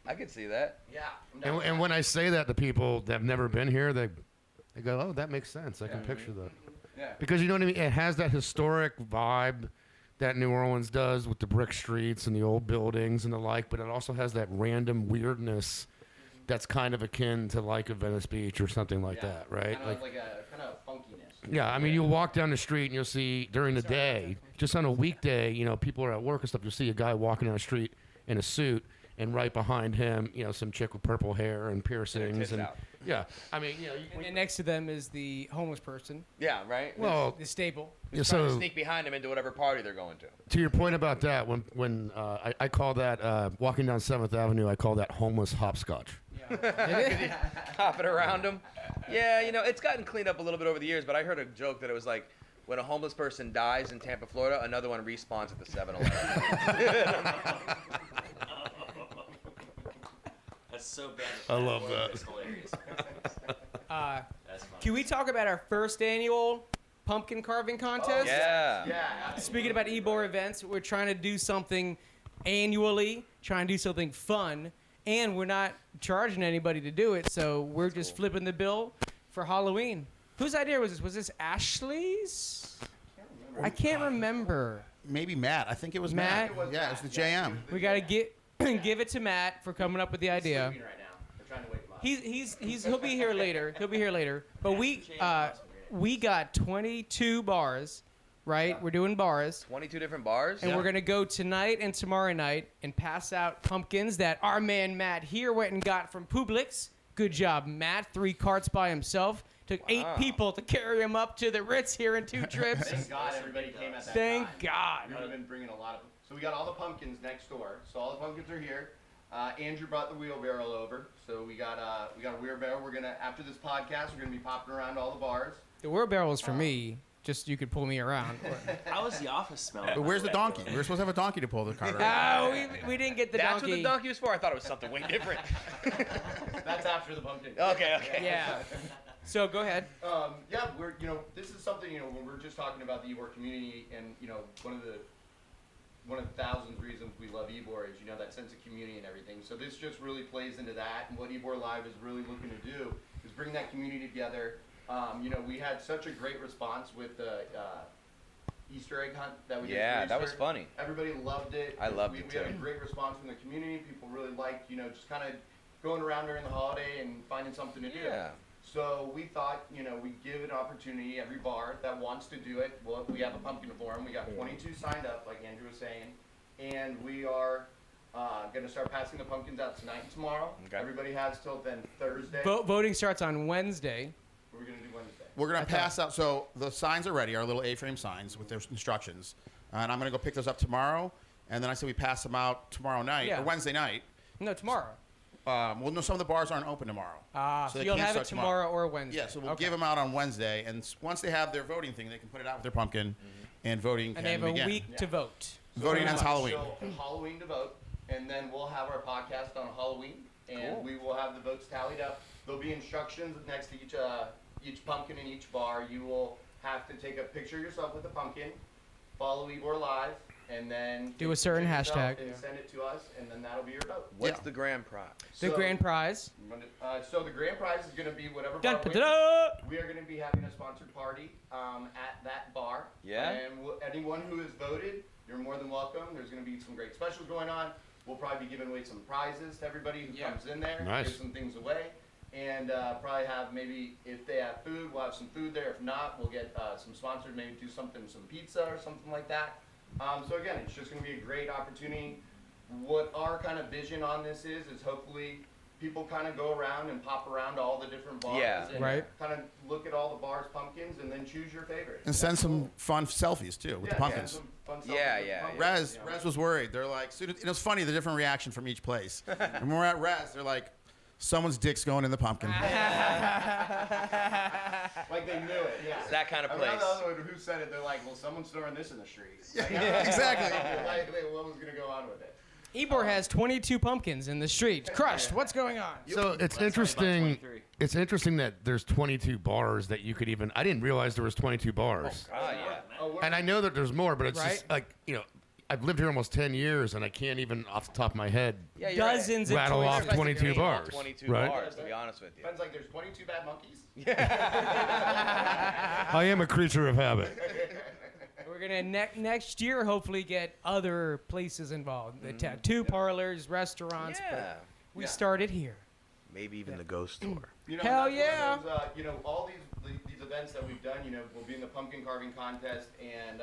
I could see that. Yeah. And when I say that to people that have never been here, they go, oh, that makes sense. I can picture that. Yeah. Because you know what I mean? It has that historic vibe that New Orleans does with the brick streets and the old buildings and the like, but it also has that random weirdness that's kind of akin to like a Venice Beach or something like that, right? Kind of like a kind of funkiness. Yeah, I mean, you'll walk down the street and you'll see during the day, just on a weekday, you know, people are at work and stuff, you'll see a guy walking down the street in a suit, and right behind him, you know, some chick with purple hair and piercings. tits And out. yeah, I mean, you know, And next to them is the homeless person, Yeah, right? well, the staple. yeah, Trying to so sneak behind him into whatever party they're going to. to your point about that, when I call that walking down 7th Avenue, I call that homeless hopscotch. Hopping around them. Yeah, you know, it's gotten cleaned up a little bit over the years, but I heard a joke that it was like, when a homeless person dies in Tampa, Florida, another one respawns at the 7-Eleven. That's so bad. I love that. It's hilarious. That's funny. Can we talk about our first annual pumpkin carving contest? Yeah. Yeah. Speaking about Ybor events, we're trying to do something annually, trying to do something fun, and we're not charging anybody to do it, so we're just flipping the bill for Halloween. Whose idea was this? Was this Ashley's? I can't remember. Maybe Matt. I think it was Matt? Matt. Yeah, it was the JM. We gotta give it to Matt for coming up with the idea. Sleeping right now. We're trying to wake him up. He'll be here later. He'll be here later. But we got 22 bars, right? We're doing bars. 22 different bars? And we're going to go tonight and tomorrow night and pass out pumpkins that our man Matt here went and got from Publix. Good job, Matt. 3 carts by himself. Took 8 people to carry him up to the Ritz here in 2 trips. Thank God everybody came at that Thank time. God. We would have been bringing a lot of. So we got all the pumpkins next door. So all the pumpkins are here. Andrew brought the wheelbarrow over. So we got a wheelbarrow. We're gonna after this podcast, we're gonna be popping around all the bars. The wheelbarrow is for me. Just you could pull me around. How was the office smell? But where's the donkey? We're supposed to have a donkey to pull the cart around. Oh, we didn't get the That's donkey. what the donkey was for? I thought it was something way different. That's after the pumpkin. Okay. Yeah. So go ahead. Yeah, this is something, when we're just talking about the Ybor community and, one of the thousands reasons we love Ybor is, that sense of community and everything. So this just really plays into that. And what Ybor Live is really looking to do is bring that community together. We had such a great response with the Easter egg hunt that we did. Yeah, for that was Easter. funny. Everybody loved it. I loved it We had a too. great response from the community. People really liked, just kind of going around during the holiday and finding something to do. Yeah. So we thought, we'd give an opportunity, every bar that wants to do it. Well, we have a pumpkin forum. We got 22 signed up, like Andrew was saying. And we are going to start passing the pumpkins out tonight and tomorrow. Okay. Everybody has till then Thursday. Voting starts on Wednesday. What are we going to do Wednesday? We're going to pass out. So the signs are ready, our little A-frame signs with their instructions. And I'm going to go pick those up tomorrow. And then I said we pass them out tomorrow night Yeah. or Wednesday night. No, tomorrow. Well, no, some of the bars aren't open tomorrow. So they you'll can't have it start tomorrow or Wednesday. Yeah, so we'll Okay. give them out on Wednesday. And once they have their voting thing, they can put it out with their pumpkin. And voting And they can have a begin. week to vote. Voting ends Halloween. So Halloween to vote, and then we'll have our podcast on Halloween, and Cool. we will have the votes tallied up. There'll be instructions next to each pumpkin in each bar. You will have to take a picture of yourself with the pumpkin, follow Ybor Live, and then Do a certain take yourself hashtag. and send it to us, and then that'll be your vote. What's the grand prize? The grand prize. So the grand prize is going to be whatever Dun, bar dun, wins. dun. We are going to be having a sponsored party at that bar. Yeah? And anyone who has voted, you're more than welcome. There's going to be some great specials going on. We'll probably be giving away some prizes to everybody who comes in there. Nice. Give some things away. And probably have maybe, if they have food, we'll have some food there. If not, we'll get some sponsored, maybe do something, some pizza or something like that. So again, it's just going to be a great opportunity. What our kind of vision on this is hopefully people kind of go around and pop around all the different bars and Right. kind of look at all the bars' pumpkins and then choose your favorite. And send some fun selfies too with the pumpkins. Some fun stuff Yeah, with the yeah, pumpkins, Rez was worried. They're like, it was funny the different reaction from each place. And when we're at Rez, they're like, someone's dick's going in the pumpkin. Like they knew it, yeah. It's that kind of I remember place. the other one who said it, they're like, well, someone's throwing this in the street. Like, exactly. like, what was going to go on with it? Ybor has 22 pumpkins in the street. Crushed. What's going on? So it's interesting. It's interesting that there's 22 bars that you could even. I didn't realize there was 22 bars. Ah, yeah. And I know that there's more, but it's Right. just like, you know, I've lived here almost 10 years, and I can't even, off the top of my head, Yeah, you're right. Dozens of rattle off choices. 22 Name all bars. 22 right? bars, to be honest with you. Depends, like there's 22 bad monkeys. I am a creature of habit. We're gonna next year hopefully get other places involved. The tattoo parlors, restaurants. Yeah. But we started here. Maybe even the ghost store. You know, Hell that's one of yeah. those, you know, all these events that we've done, you know, we'll be in the pumpkin carving contest, and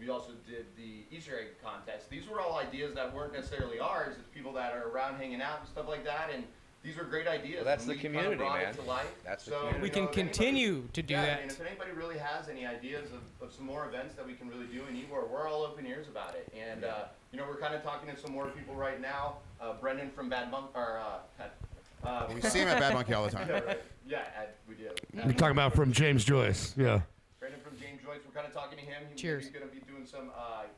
we also did the Easter egg contest. These were all ideas that weren't necessarily ours. It's people that are around hanging out and stuff like that, and these were great ideas. Well, that's and the we kind community, of brought man. It to life. That's the So, community. We you can know, if anybody- continue to do yeah, that. and if anybody really has any ideas of some more events that we can really do in Ybor, we're all open ears about it. And you know, we're kind of talking to some more people right now. Brendan from Bad Monk, or We see him at Bad Monkey all the time. we do. You're talking about from James Joyce. Yeah. Brendan from James Joyce, we're kind of talking to him. Cheers. He's going to be doing some,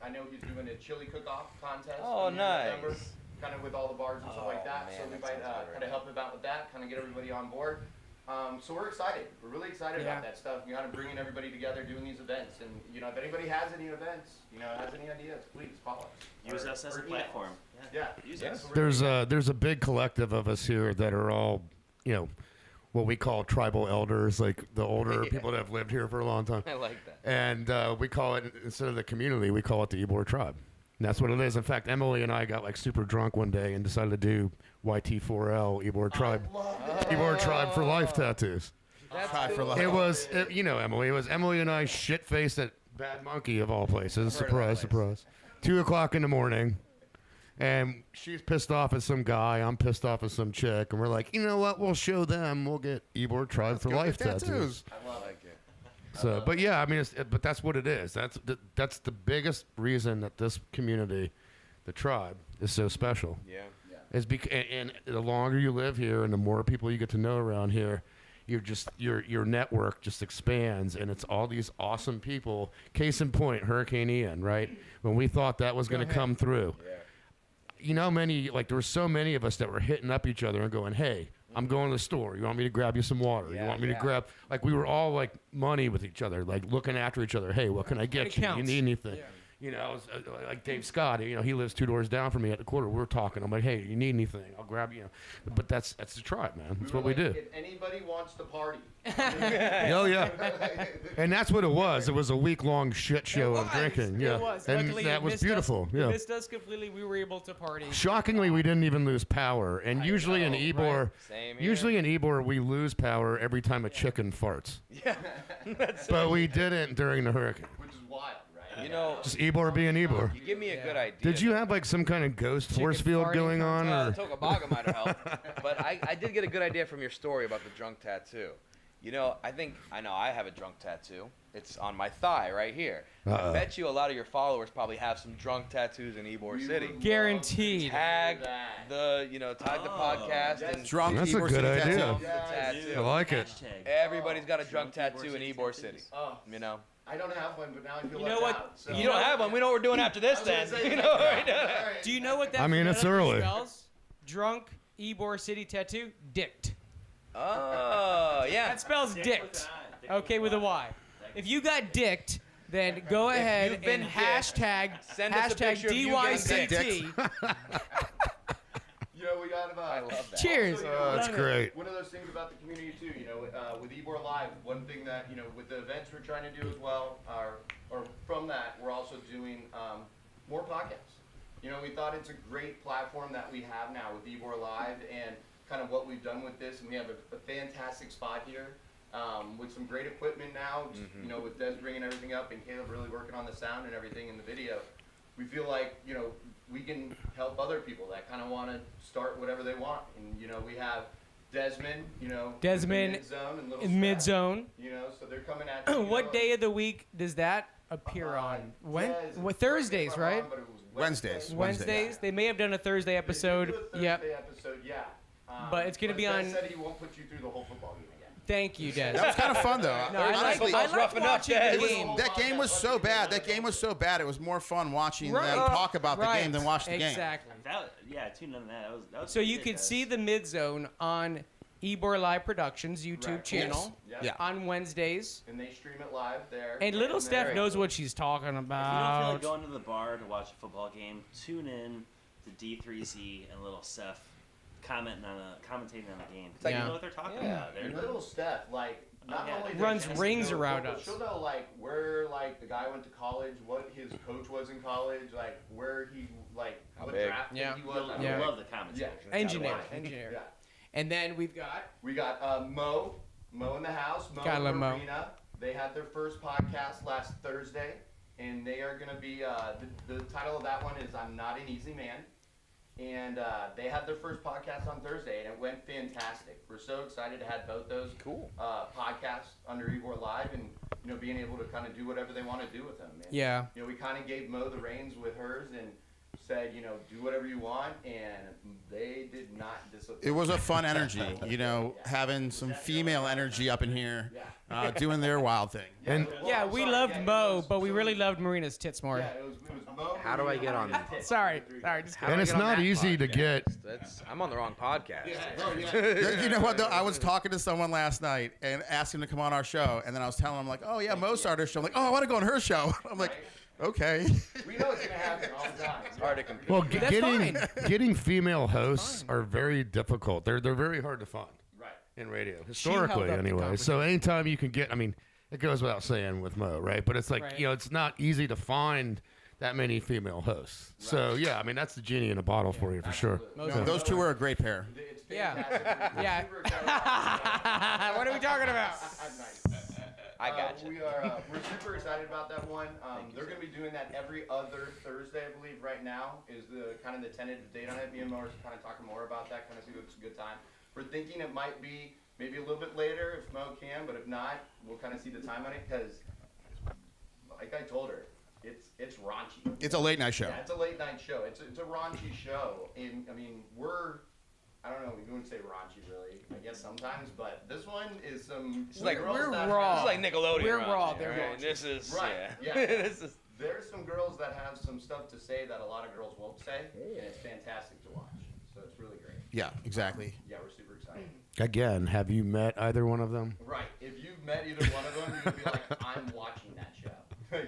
I know he's doing a chili cook-off contest. Oh, in nice. November, kind of with all the bars and stuff like that. man, So we that might sounds good, kind of help him out with that, kind of get everybody on board. So we're excited. We're really excited Yeah. about that stuff. You know, kind of bringing everybody together, doing these events. And, you know, if anybody has any events, you know, has any ideas, please call us. Use Or- us as or a email us. platform. Yeah. Use Yeah, us. so we're- There's a big collective of us here that are all, you know, what we call tribal elders, like the older Yeah. people that have lived here for a long time. I like that. And we call it, instead of the community, we call it the Ybor tribe. And that's what it is. In fact, Emily and I got like super drunk one day and decided to do YT4L Ybor tribe, Ybor tribe for life tattoos. Try for life. It was, you know, Emily. It was Emily and I shit faced at Bad Monkey of all places. Heard of that Surprise, place. surprise. 2:00 in the morning, and she's pissed off at some guy. I'm pissed off at some chick, and we're like, you know what? We'll show them. We'll get Ybor tribe for go life get tattoos. I love it. So, but yeah, I mean, but that's what it is. That's the biggest reason that this community, the tribe, is so special. Yeah. Is and the longer you live here and the more people you get to know around here, your network just expands, and it's all these awesome people. Case in point, Hurricane Ian, right? When we thought that was going to ahead. come through, you know, there were so many of us that were hitting up each other and going, "Hey, I'm going to the store. You want me to grab you some water? Yeah, you want me to yeah. grab?" Like we were all like money with each other, like looking after each other. Hey, what can I get It you? You counts. need anything? Yeah. You know, it's, like Dave Scott, you know, he lives 2 doors down from me at the quarter. We're talking. I'm like, hey, you need anything? I'll grab you. But that's the tribe, man. That's what we do. If anybody wants to party. Oh yeah, and that's what it was. It was a week-long shit show of drinking. Yeah, It was. and Luckily, that it was missed us. beautiful. It Yeah. missed us completely. We were able to party. Shockingly, we didn't even lose power. And usually in Ybor, Same here. usually in Ybor, we lose power every time a chicken farts. Yeah. But we didn't during the hurricane. Which is wild, right? You know, Just Ybor being Ybor. you give me a good idea. Did you have like some kind of ghost force field farting going on? Well, Or? Tokabaga might have helped. But I did get a good idea from your story about the drunk tattoo. You know, I know I have a drunk tattoo. It's on my thigh right here. I Uh-oh. bet you a lot of your followers probably have some drunk tattoos in Ybor City. Guaranteed. Tag that. tag the podcast and Drunk That's a Ybor good City idea. tattoo. the I tattoo. like it. Hashtag. Everybody's got a drunk Drunk tattoo Ybor in City Ybor tattoos. City. Oh, You know? I don't have one, but now I feel You left know what? out. So. You don't have one. We know what we're doing after this then. You know, right? Do you know what that I mean, it's phonetically early. spells? Drunk Ybor City tattoo. Dicked. Oh, yeah. That spells dicked. Okay, with a Y. If you got dicked, then go ahead you've been and dick, hashtag send us a picture of you getting DYCT. You know, we got about. I love that. Cheers. Also, you know, That's great. One of those things about the community too, you know, with Ybor Live, one thing that, you know, with the events we're trying to do as well, or from that, we're also doing more podcasts. You know, we thought it's a great platform that we have now with Ybor Live and kind of what we've done with this, and we have a fantastic spot here with some great equipment now, just, you know, with Des bringing everything up and Caleb really working on the sound and everything in the video. We feel like, you know, we can help other people that kind of want to start whatever they want. And, you know, we have Desmond, you know, Desmond mid-zone and Little Mid Steph, zone. you know, so they're coming at you. What day of the week does that appear on? When? Thursdays, right? Wednesdays. Wednesdays. They may have done a Thursday episode. Yep. Yep. Episode, yeah. But it's gonna be Des on- said he won't put you through the whole football game again. Thank you, Des. That was kind of fun, though. No, I like Honestly, watching the game. that game was so bad. That game was so bad. It was more fun watching them talk about the game than watch the game. Exactly. I tuned in that. That was So pretty you good, can guys. see the Mid Zone on Ybor Live Productions YouTube Right. channel Yes. Yeah. on Wednesdays. And they stream it live there. And little Steph there- knows what she's talking If you don't feel about. like going to the bar to watch a football game, tune in to D3C and little Steph commentating on the game. It's like Yeah. you know what they're talking Yeah. about. They're, And little Steph, like, not yeah. only Runs does she rings know around football, us. she'll know, like, where, like, the guy went to college, what his coach was in college, like, where he, like, How what big. draft pick Yeah. he was. I Yeah. love the commentary. Yeah. Engineer. Yeah. And then we've got We got Mo in the house, Mo Gotta and love Mo. Marina. They had their first podcast last Thursday, and they are going to be, the title of that one is I'm Not an Easy Man. And they had their first podcast on Thursday, and it went fantastic. We're so excited to have both those podcasts under Ybor Live, and you know, being able to kind of do whatever they want to do with them. And, Yeah. You know, we kind of gave Mo the reins with hers, and said, you know, do whatever you want, and they did not disappoint. It was a fun energy, you know, having some female energy up in here, doing their wild thing. And yeah, we loved Mo, but we really loved Marina's tits more. Yeah, it was Mo. How do I get on Marina, that? Sorry, just How do And I it's get on not that easy to podcast? get- I'm on the wrong podcast. You know what, though? I was talking to someone last night and asked him to come on our show, and then I was telling him, like, oh, yeah, Mo started her show. I'm like, oh, I want to go on her show. I'm like, okay. We know it's gonna happen all the time. It's hard to compete. well, That's getting female hosts are very difficult. They're very hard to find Right. in radio, held historically up the anyway. So anytime you can get, I mean, it goes without saying with Mo, right? But it's like, Right. you know, it's not easy to find that many female hosts. So yeah, I mean, that's the genie in a bottle for you for sure. Most No, those two are a great pair. It's Yeah. fantastic. We're Yeah. super excited about What are we talking about? Nice. I got you. We're super excited about that one. They're going to be doing that every other Thursday, I believe. Right now is the kind of the tentative date on it. Me and Mo are kind of talking more about that. Kind of see if it's a good time. We're thinking it might be maybe a little bit later if Mo can, but if not, we'll kind of see the time on it because, like I told her, it's raunchy. It's a late night show. Yeah, it's a late night show. It's a raunchy show, and I mean I don't know, we wouldn't say raunchy really. I guess sometimes, but this one is some. It's like girls we're that raw. have- It's like Nickelodeon. We're around raw, here, they're right? This is Right, yeah. yeah. This is There's some girls that have some stuff to say that a lot of girls won't say, and it's fantastic to watch. So it's really great. Yeah, exactly. Yeah, we're super excited. Again, have you met either one of them? Right. If you've met either one of them, you'd be like, I'm watching that show.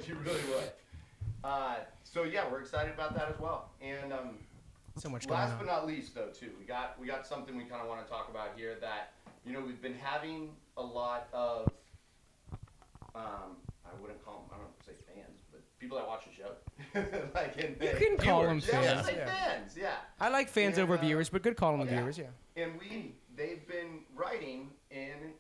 You really would. So yeah, we're excited about that as well. And So much going last on. but not least, though, too, we got something we kind of want to talk about here that, you know, we've been having a lot of, I wouldn't call them, I don't know if say fans, but people that watch the show. Like in You can call them Yeah, fans. let's say Yeah. fans, yeah. I like fans And, over viewers, but good calling them yeah. viewers, yeah. And they've been writing and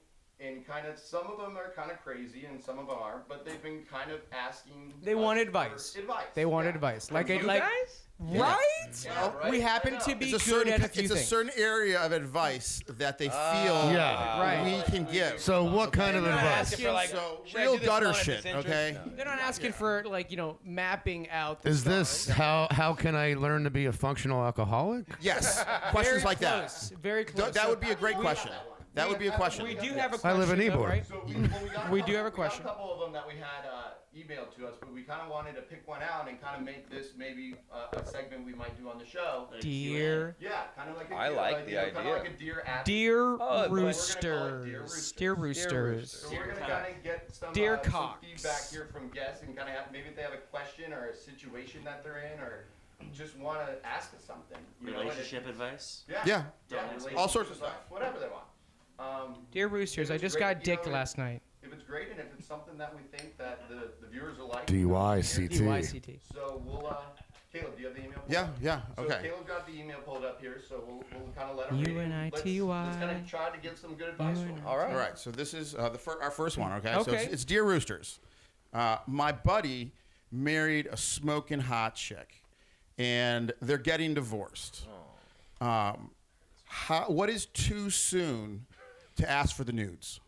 kind of, some of them are kind of crazy and some of them aren't, but they've been kind of asking. They us want for advice. Advice. They want yeah. advice. Like From it, you like guys? right? Yeah, right? We happen I know. to be It's a good certain, at a few it's a things. certain area of advice that they feel Yeah. Right. we can give. So what kind of They're not advice? asking for like So should I real do this gutter one in shit, this interest? okay? No. They're not asking for like, you know, mapping out the Is this stars. how can I learn to be a functional alcoholic? Yes. Very Questions like close. that. Very close. That would be a great question. That would be a question. We do have a I question. live in though, Ybor. right? So we do have a question. We got a couple of them that we had emailed to us, but we kind of wanted to pick one out and kind of make this maybe a segment we might do on the show. Dear, Yeah, kind of like a I deer, like the kind of idea. like a deer app. dear Oh, boy. roosters, dear roosters. So we're gonna kind of get some, Dear some Cox. feedback here from guests and kind of maybe if they have a question or a situation that they're in or just want to ask us something. You know, and Relationship advice. Yeah. Yeah. Yeah. Don't All sorts of stuff. Whatever they want. Dear roosters, if I it's just great, got you dicked know, last night. If it's great and if it's something that we think that the viewers will like. DYCT. DYCT. So we'll, Caleb, do you have the email? pulled Yeah, up? yeah, So okay. Caleb got the email pulled up here, so we'll kind of let him read it. UNITY. Let's kind of try to get some good advice from him. All right. All right, so this is our first one, okay? So Okay. it's Dear Roosters. My buddy married a smoking hot chick, and they're getting divorced. What is too soon to ask for the nudes?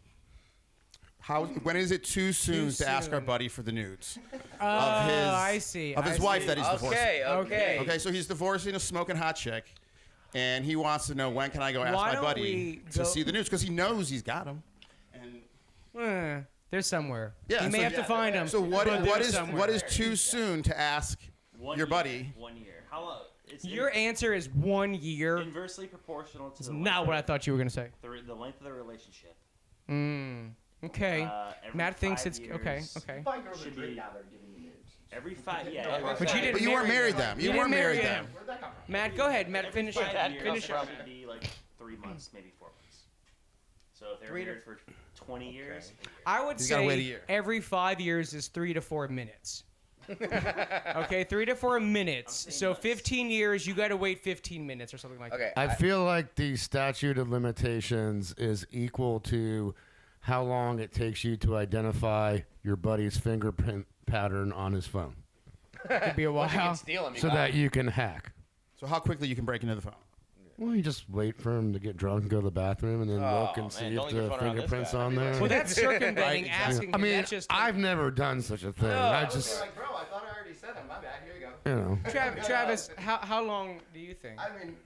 When is it too soon to ask our soon. buddy for the nudes? Oh, Of his, I see. Of his I wife see. that he's divorcing. Okay. Okay, so he's divorcing a smoking hot chick, and he wants to know when can I go ask Why my don't buddy we to go- see the nudes because he knows he's got them. And They're somewhere. Yeah, You may so- have to find them. so what but is they're what is somewhere. too soon to ask your buddy? 1 year. How long? It's Your answer is 1 year. inversely proportional to It's the not length what I of- thought you were gonna say. the length of the relationship. Okay. Every Matt thinks 5 it's okay. years. Okay. Probably girls are Should great be- now they're giving you nudes. Every 5, yeah. Every But five you didn't. But you weren't marry married them. You didn't weren't marry married them. them. Where'd that come from? Matt, go ahead. Matt, Every finish 5 it. years Finish it. should be like 3 months, maybe 4 months. So if they're 3 to- married for 20 years, I would He's gotta wait a say year. every 5 years is 3 to 4 minutes. Okay, 3 to 4 minutes. saying So months. 15 years, you got to wait 15 minutes or something like Okay. I feel like the statute of limitations is equal to how long it takes you to identify your buddy's fingerprint pattern on his phone that. Could be a Once you while. can steal them, you so got that 'em. you can hack. So how quickly you can break into the phone? Well, you just wait for him to get drunk and go to the bathroom and then Oh, look and man, see don't if get the fun around this fingerprint's guy. on there. Well, that's circumventing Right, asking. I mean, that's just I've never done such a thing. No. I You're just, like, bro, I thought I already said them. My bad. Here you go. you know. Travis, how long do you think? I mean,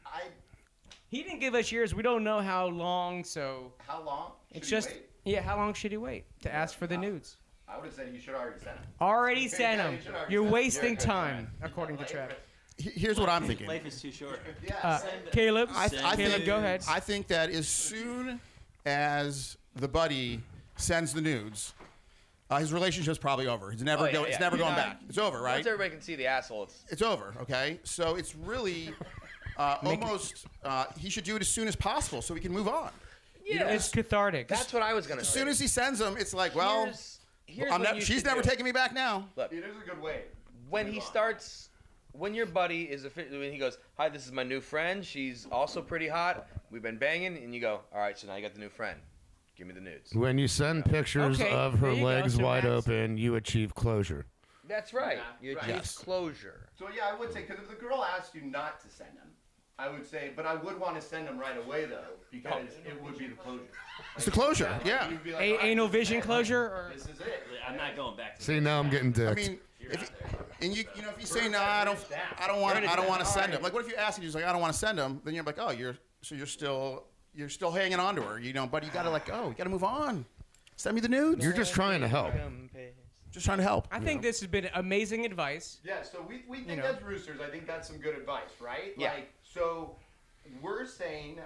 He didn't give us years. We don't know how long, so how long? it's should you just wait? yeah. How long should he wait to ask for the nudes? I would have said you should already send them. Already sent yeah, him. you should already You're send 'em. wasting You're a good time, according to Travis. Here's what I'm thinking. life is too short. Yeah. Caleb, I Caleb, think, go ahead. I think that as soon as the buddy sends the nudes, his relationship's probably over. It's never Oh, yeah, go, it's yeah. never You're going not- back. It's over, right? Once everybody can see the asshole, It's over. Okay, so it's really almost he should do it as soon as possible so we can move on. It's cathartic. that's what I was gonna As say. soon as he sends them, it's like, well, Here's I'm what ne- you she's should never do. taking me back now. Look, It is a good way. when he starts, when your buddy is when he goes, "Hi, this is my new friend. She's also pretty hot. We've been banging," and you go, "All right, so now you got the new friend. Give me the nudes." When you send pictures Okay, of her there you go. legs So wide Matt's- open, you achieve closure. That's right. Yeah, You right. achieve Yes. closure. So yeah, I would say because if the girl asked you not to send them, I would say, but I would want to send them right away though because it would be the closure. It's the closure, yeah. You'd be like, all right, Anal this is vision it. closure? Or? This is it. I'm not going back to See, now I'm getting dicked. I mean, and you know, if you say no, I don't want to send him. Like, what if you ask and he's like, I don't want to send him? Then you're like, oh, you're still hanging on to her, you know? But you gotta you gotta move on. Send me the nudes. You're just trying to help. Just trying to help. I think this has been amazing advice. Yeah, so we think You know. as roosters, I think that's some good advice, right? Yeah. Like, so we're saying,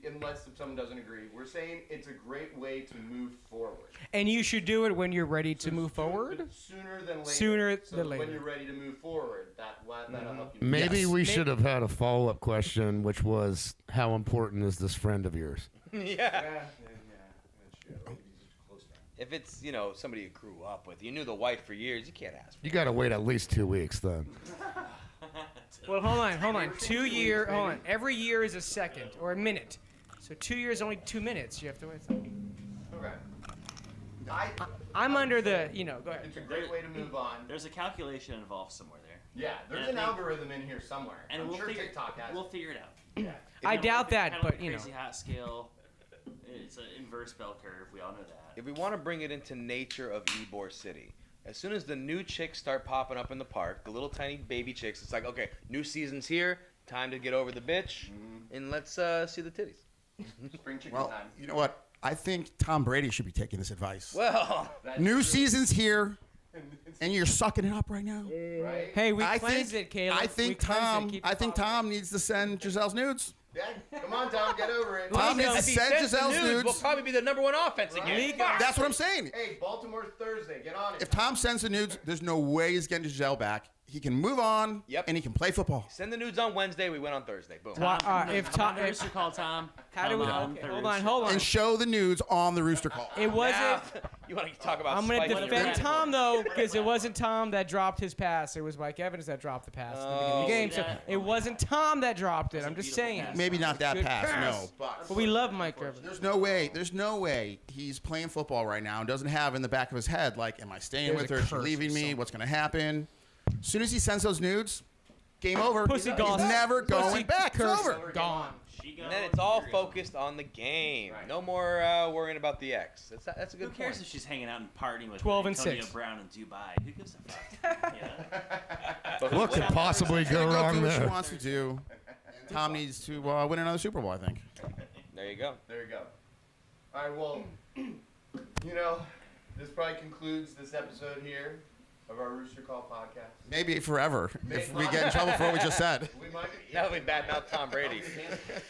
unless if someone doesn't agree, we're saying it's a great way to move forward. And you should do it when you're ready to move Sooner- forward. Sooner than later. Sooner So than when later. you're ready to move forward, that'll help you. Maybe Yes. we should have had a follow-up question, which was, how important is this friend of yours? Yeah. If it's somebody you grew up with, you knew the wife for years, you can't ask. You got to wait at least 2 weeks then. Well, hold on. 2 year. Hold on. Every year is a second or a minute. So 2 years, only 2 minutes. You have to wait. Okay. I'm under the. Go ahead. It's a great way to move on. There's a calculation involved somewhere there. Yeah, there's And an I think- algorithm in here somewhere. And I'm we'll sure figure TikTok has. We'll figure it out. Yeah. I doubt that, Kind of but like crazy hot scale. It's an inverse bell curve. We all know that. If we want to bring it into nature of Ybor City, as soon as the new chicks start popping up in the park, the little tiny baby chicks, it's like, okay, new season's here, time to get over the bitch, and let's see the titties. Spring chicken Well, time. you know what? I think Tom Brady should be taking this advice. Well, New season's here, and you're sucking it up right now. Right? Hey, we I cleansed think, it, Caleb. I We think cleansed it. Tom. Keep it I think positive. Tom needs to send Giselle's nudes. Yeah, come on, Tom, get over it. Tom needs to if he send sends the Giselle's nudes, we'll nudes. probably be the #1 offense again. Right? That's what I'm saying. Hey, Baltimore Thursday, get on it. If Tom sends the nudes, there's no way he's getting Giselle back. He can move on, Yep. and he can play football. Send the nudes on Wednesday. We win on Thursday. Boom. Why- if Tom, The Rooster call, Tom. how do we? Come on, Okay, the hold on, Rooster. hold on. And show the nudes on the Rooster call. It wasn't. Now, you want to talk about? I'm going to spiking defend your- Tom though, because it wasn't Tom that dropped his pass. It was Mike Evans that dropped the pass at the beginning of the game. see So that? it wasn't Tom that dropped it. That's I'm a just beautiful saying. pass. Maybe not that Good pass, pass. no. But we love Mike Evans. There's no way. There's no way he's playing football right now and doesn't have in the back of his head like, am I staying There's with a her? Is she curse leaving or me? something. What's going to happen? As soon as he sends those nudes, game over. Pussy He's goss. never Pussy going back. It's curse over. Gone. She goes, And then it's all you're focused on the game. Right. No more worrying about the X. That's a Who good cares point. if she's hanging out and partying with 12 and Antonio 6. Brown in Dubai? Who gives a fuck? Yeah. What could possibly She's go gonna wrong do what she there? wants to do. Tom needs to win another Super Bowl, I think. There you go. There you go. All right, well, you know, this probably concludes this episode here of our Rooster Call podcast. Maybe forever if we get in trouble for what we just said. We might. Now that we badmouth Tom Brady.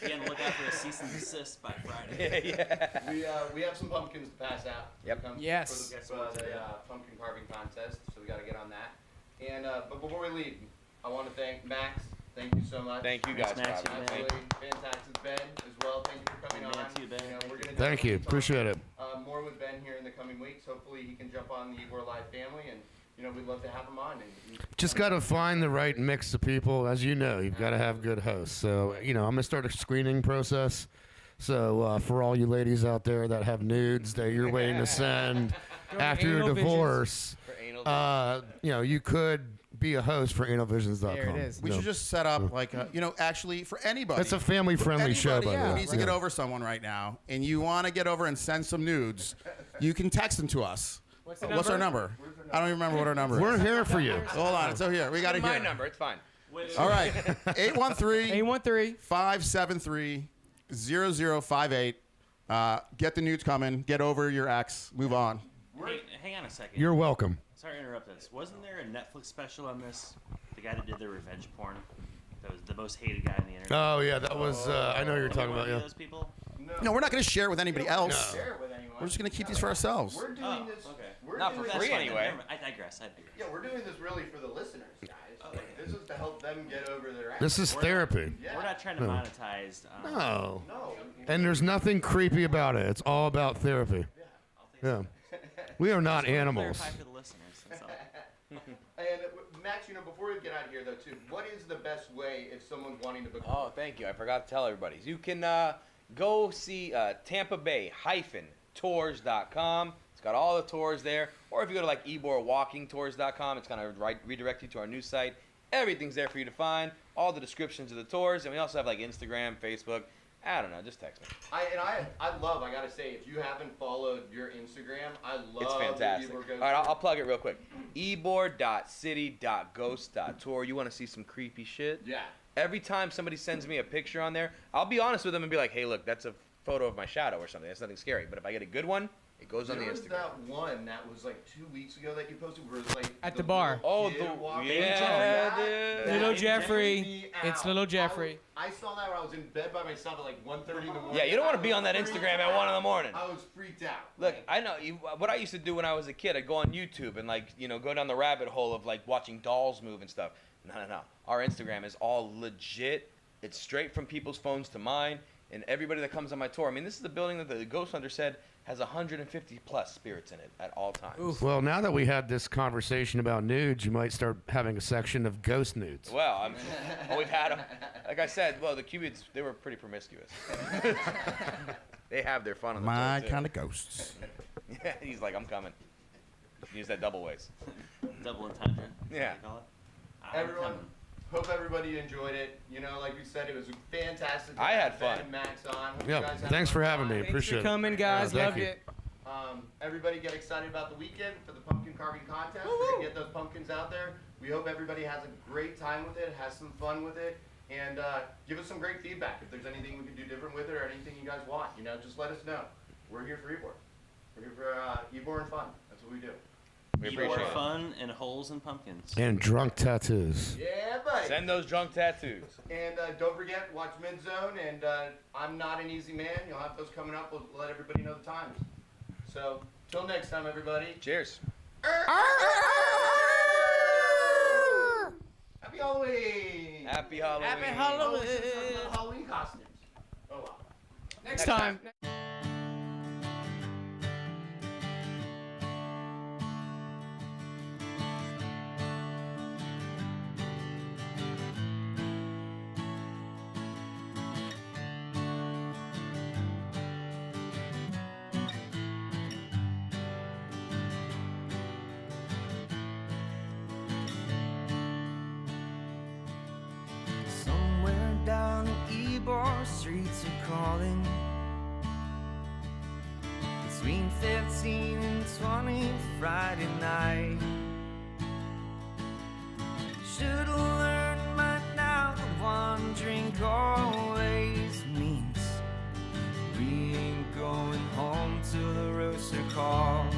Again, look out for a cease and desist by Friday. yeah. We have some pumpkins to pass out. Yep. Yes. For the pumpkin carving contest, so we got to get on that. And but before we leave, I want to thank Max. Thank you so much. Thank you guys, Max, for having me. Absolutely fantastic, Ben, as well. Thank you for coming Ben, on. too, Ben. You know, we're gonna Thank you. definitely talk, Appreciate it. More with Ben here in the coming weeks. Hopefully, he can jump on the Ybor Live family, and you know, we'd love to have him on. And Just got to find the right mix of people. As you know, you've got to have good hosts. So, I'm going to start a screening process. So, for all you ladies out there that have nudes that you're waiting to send after your Anal Visions. divorce, For anal you could be a host for analvisions.com. There it is. We should just set up like actually for anybody. That's a family-friendly show, by the who way. needs to get over someone right now, and you want to get over and send some nudes, you can text them to us. What's our number? I don't even remember what our number We're is. here for you. Hold on, it's over here. We got it my here. number. It's fine. All right, 813 813. 573-0058. Get the nudes coming. Get over your ex. Move on. Hey, hang on a second. You're welcome. Sorry to interrupt this. Wasn't there a Netflix special on this? The guy that did the revenge porn? That was the most hated guy on the internet. Oh, yeah, that was, I know what you're talking about, yeah. Those people? No, we're not going to share it with anybody else. share it with anyone. We're just going to keep these for ourselves. We're doing Oh, this. okay. We're Not doing for this- free Fine, anyway. never mind. I digress. Yeah, we're doing this really for the listeners, guys. Like, this is to help them get over their ex. This is therapy. Yeah. We're not trying to monetize. No. No. And there's nothing creepy about it. It's all about therapy. Yeah. We are not animals. Clarify for the listeners. That's all. And Max, you know, before we get out of here though, too, what is the best way if someone's wanting to book? Oh, thank you. I forgot to tell everybody. You can go see Tampa Bay-tours.com. It's got all the tours there. Or if you go to like YborWalkingTours.com, it's going to redirect you to our new site. Everything's there for you to find. All the descriptions of the tours. And we also have like Instagram, Facebook. I don't know. Just text me. I gotta say, if you haven't followed your Instagram, I love It's fantastic. The Ybor goes All right, I'll plug it real quick. Ybor.city.ghost.tour. You want to see some creepy shit? Yeah. Every time somebody sends me a picture on there, I'll be honest with them and be like, hey, look, that's a photo of my shadow or something. That's nothing scary. But if I get a good one, it goes on the There was Instagram. that one that was like 2 weeks ago that you posted where it was like At the bar. little Oh, kid the walking yeah, around. dude. That Little freaked Jeffrey. me It's out. little Jeffrey. I saw that when I was in bed by myself at like 1:30 in the morning. Yeah, you don't want to I be was on that freaked Instagram at 1 in the morning. I was freaked out. Look, I know what I used to do when I was a kid. I'd go on YouTube and go down the rabbit hole of like watching dolls move and stuff. No. Our Instagram is all legit. It's straight from people's phones to mine, and everybody that comes on my tour. I mean, this is the building that the Ghost Hunter said has 150 plus spirits in it at all times. Well, now that we had this conversation about nudes, you might start having a section of ghost nudes. Well, we've had them. Like I said, the Cubids, they were pretty promiscuous. They have their fun on the My tour, too. kind of ghosts. Yeah, he's like, I'm coming. Use that double ways. Double entendre. Yeah. They call it. Everyone, hope everybody enjoyed it. You know, like we said, it was fantastic. to I had have Ben fun. and Max on. Hope you Yeah, guys had thanks a for fun having me. time. Thanks Appreciate for coming, guys. Yeah, thank Loved you. it. Everybody get excited about the weekend for the pumpkin carving contest. We're gonna get those pumpkins out there. We hope everybody has a great time with it, has some fun with it, and give us some great feedback. If there's anything we can do different with it or anything you guys want, just let us know. We're here for Ybor. We're here for Ybor and fun. That's what we do. We appreciate Ybor it. fun and holes and pumpkins. And drunk tattoos. Yeah, buddy. Send those drunk tattoos. And don't forget, watch Mid Zone. And I'm not an easy man. You'll have those coming up. We'll let everybody know the times. So, till next time, everybody. Cheers. Happy Halloween. Happy Halloween. Happy Halloween. Halloween costumes. Oh, wow. Next time. Somewhere down the Ybor streets are calling. Between 15 and 20 Friday night. Should've learned by now that one drink always means we ain't going home till the rooster calls.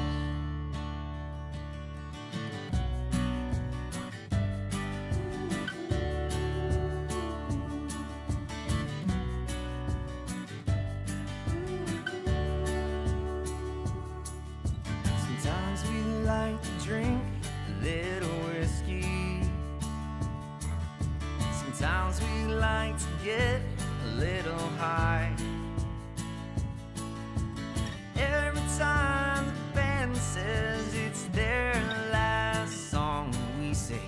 Sometimes we like to drink a little whiskey. Sometimes we like to get a little high. Every time the band says it's their last song, we say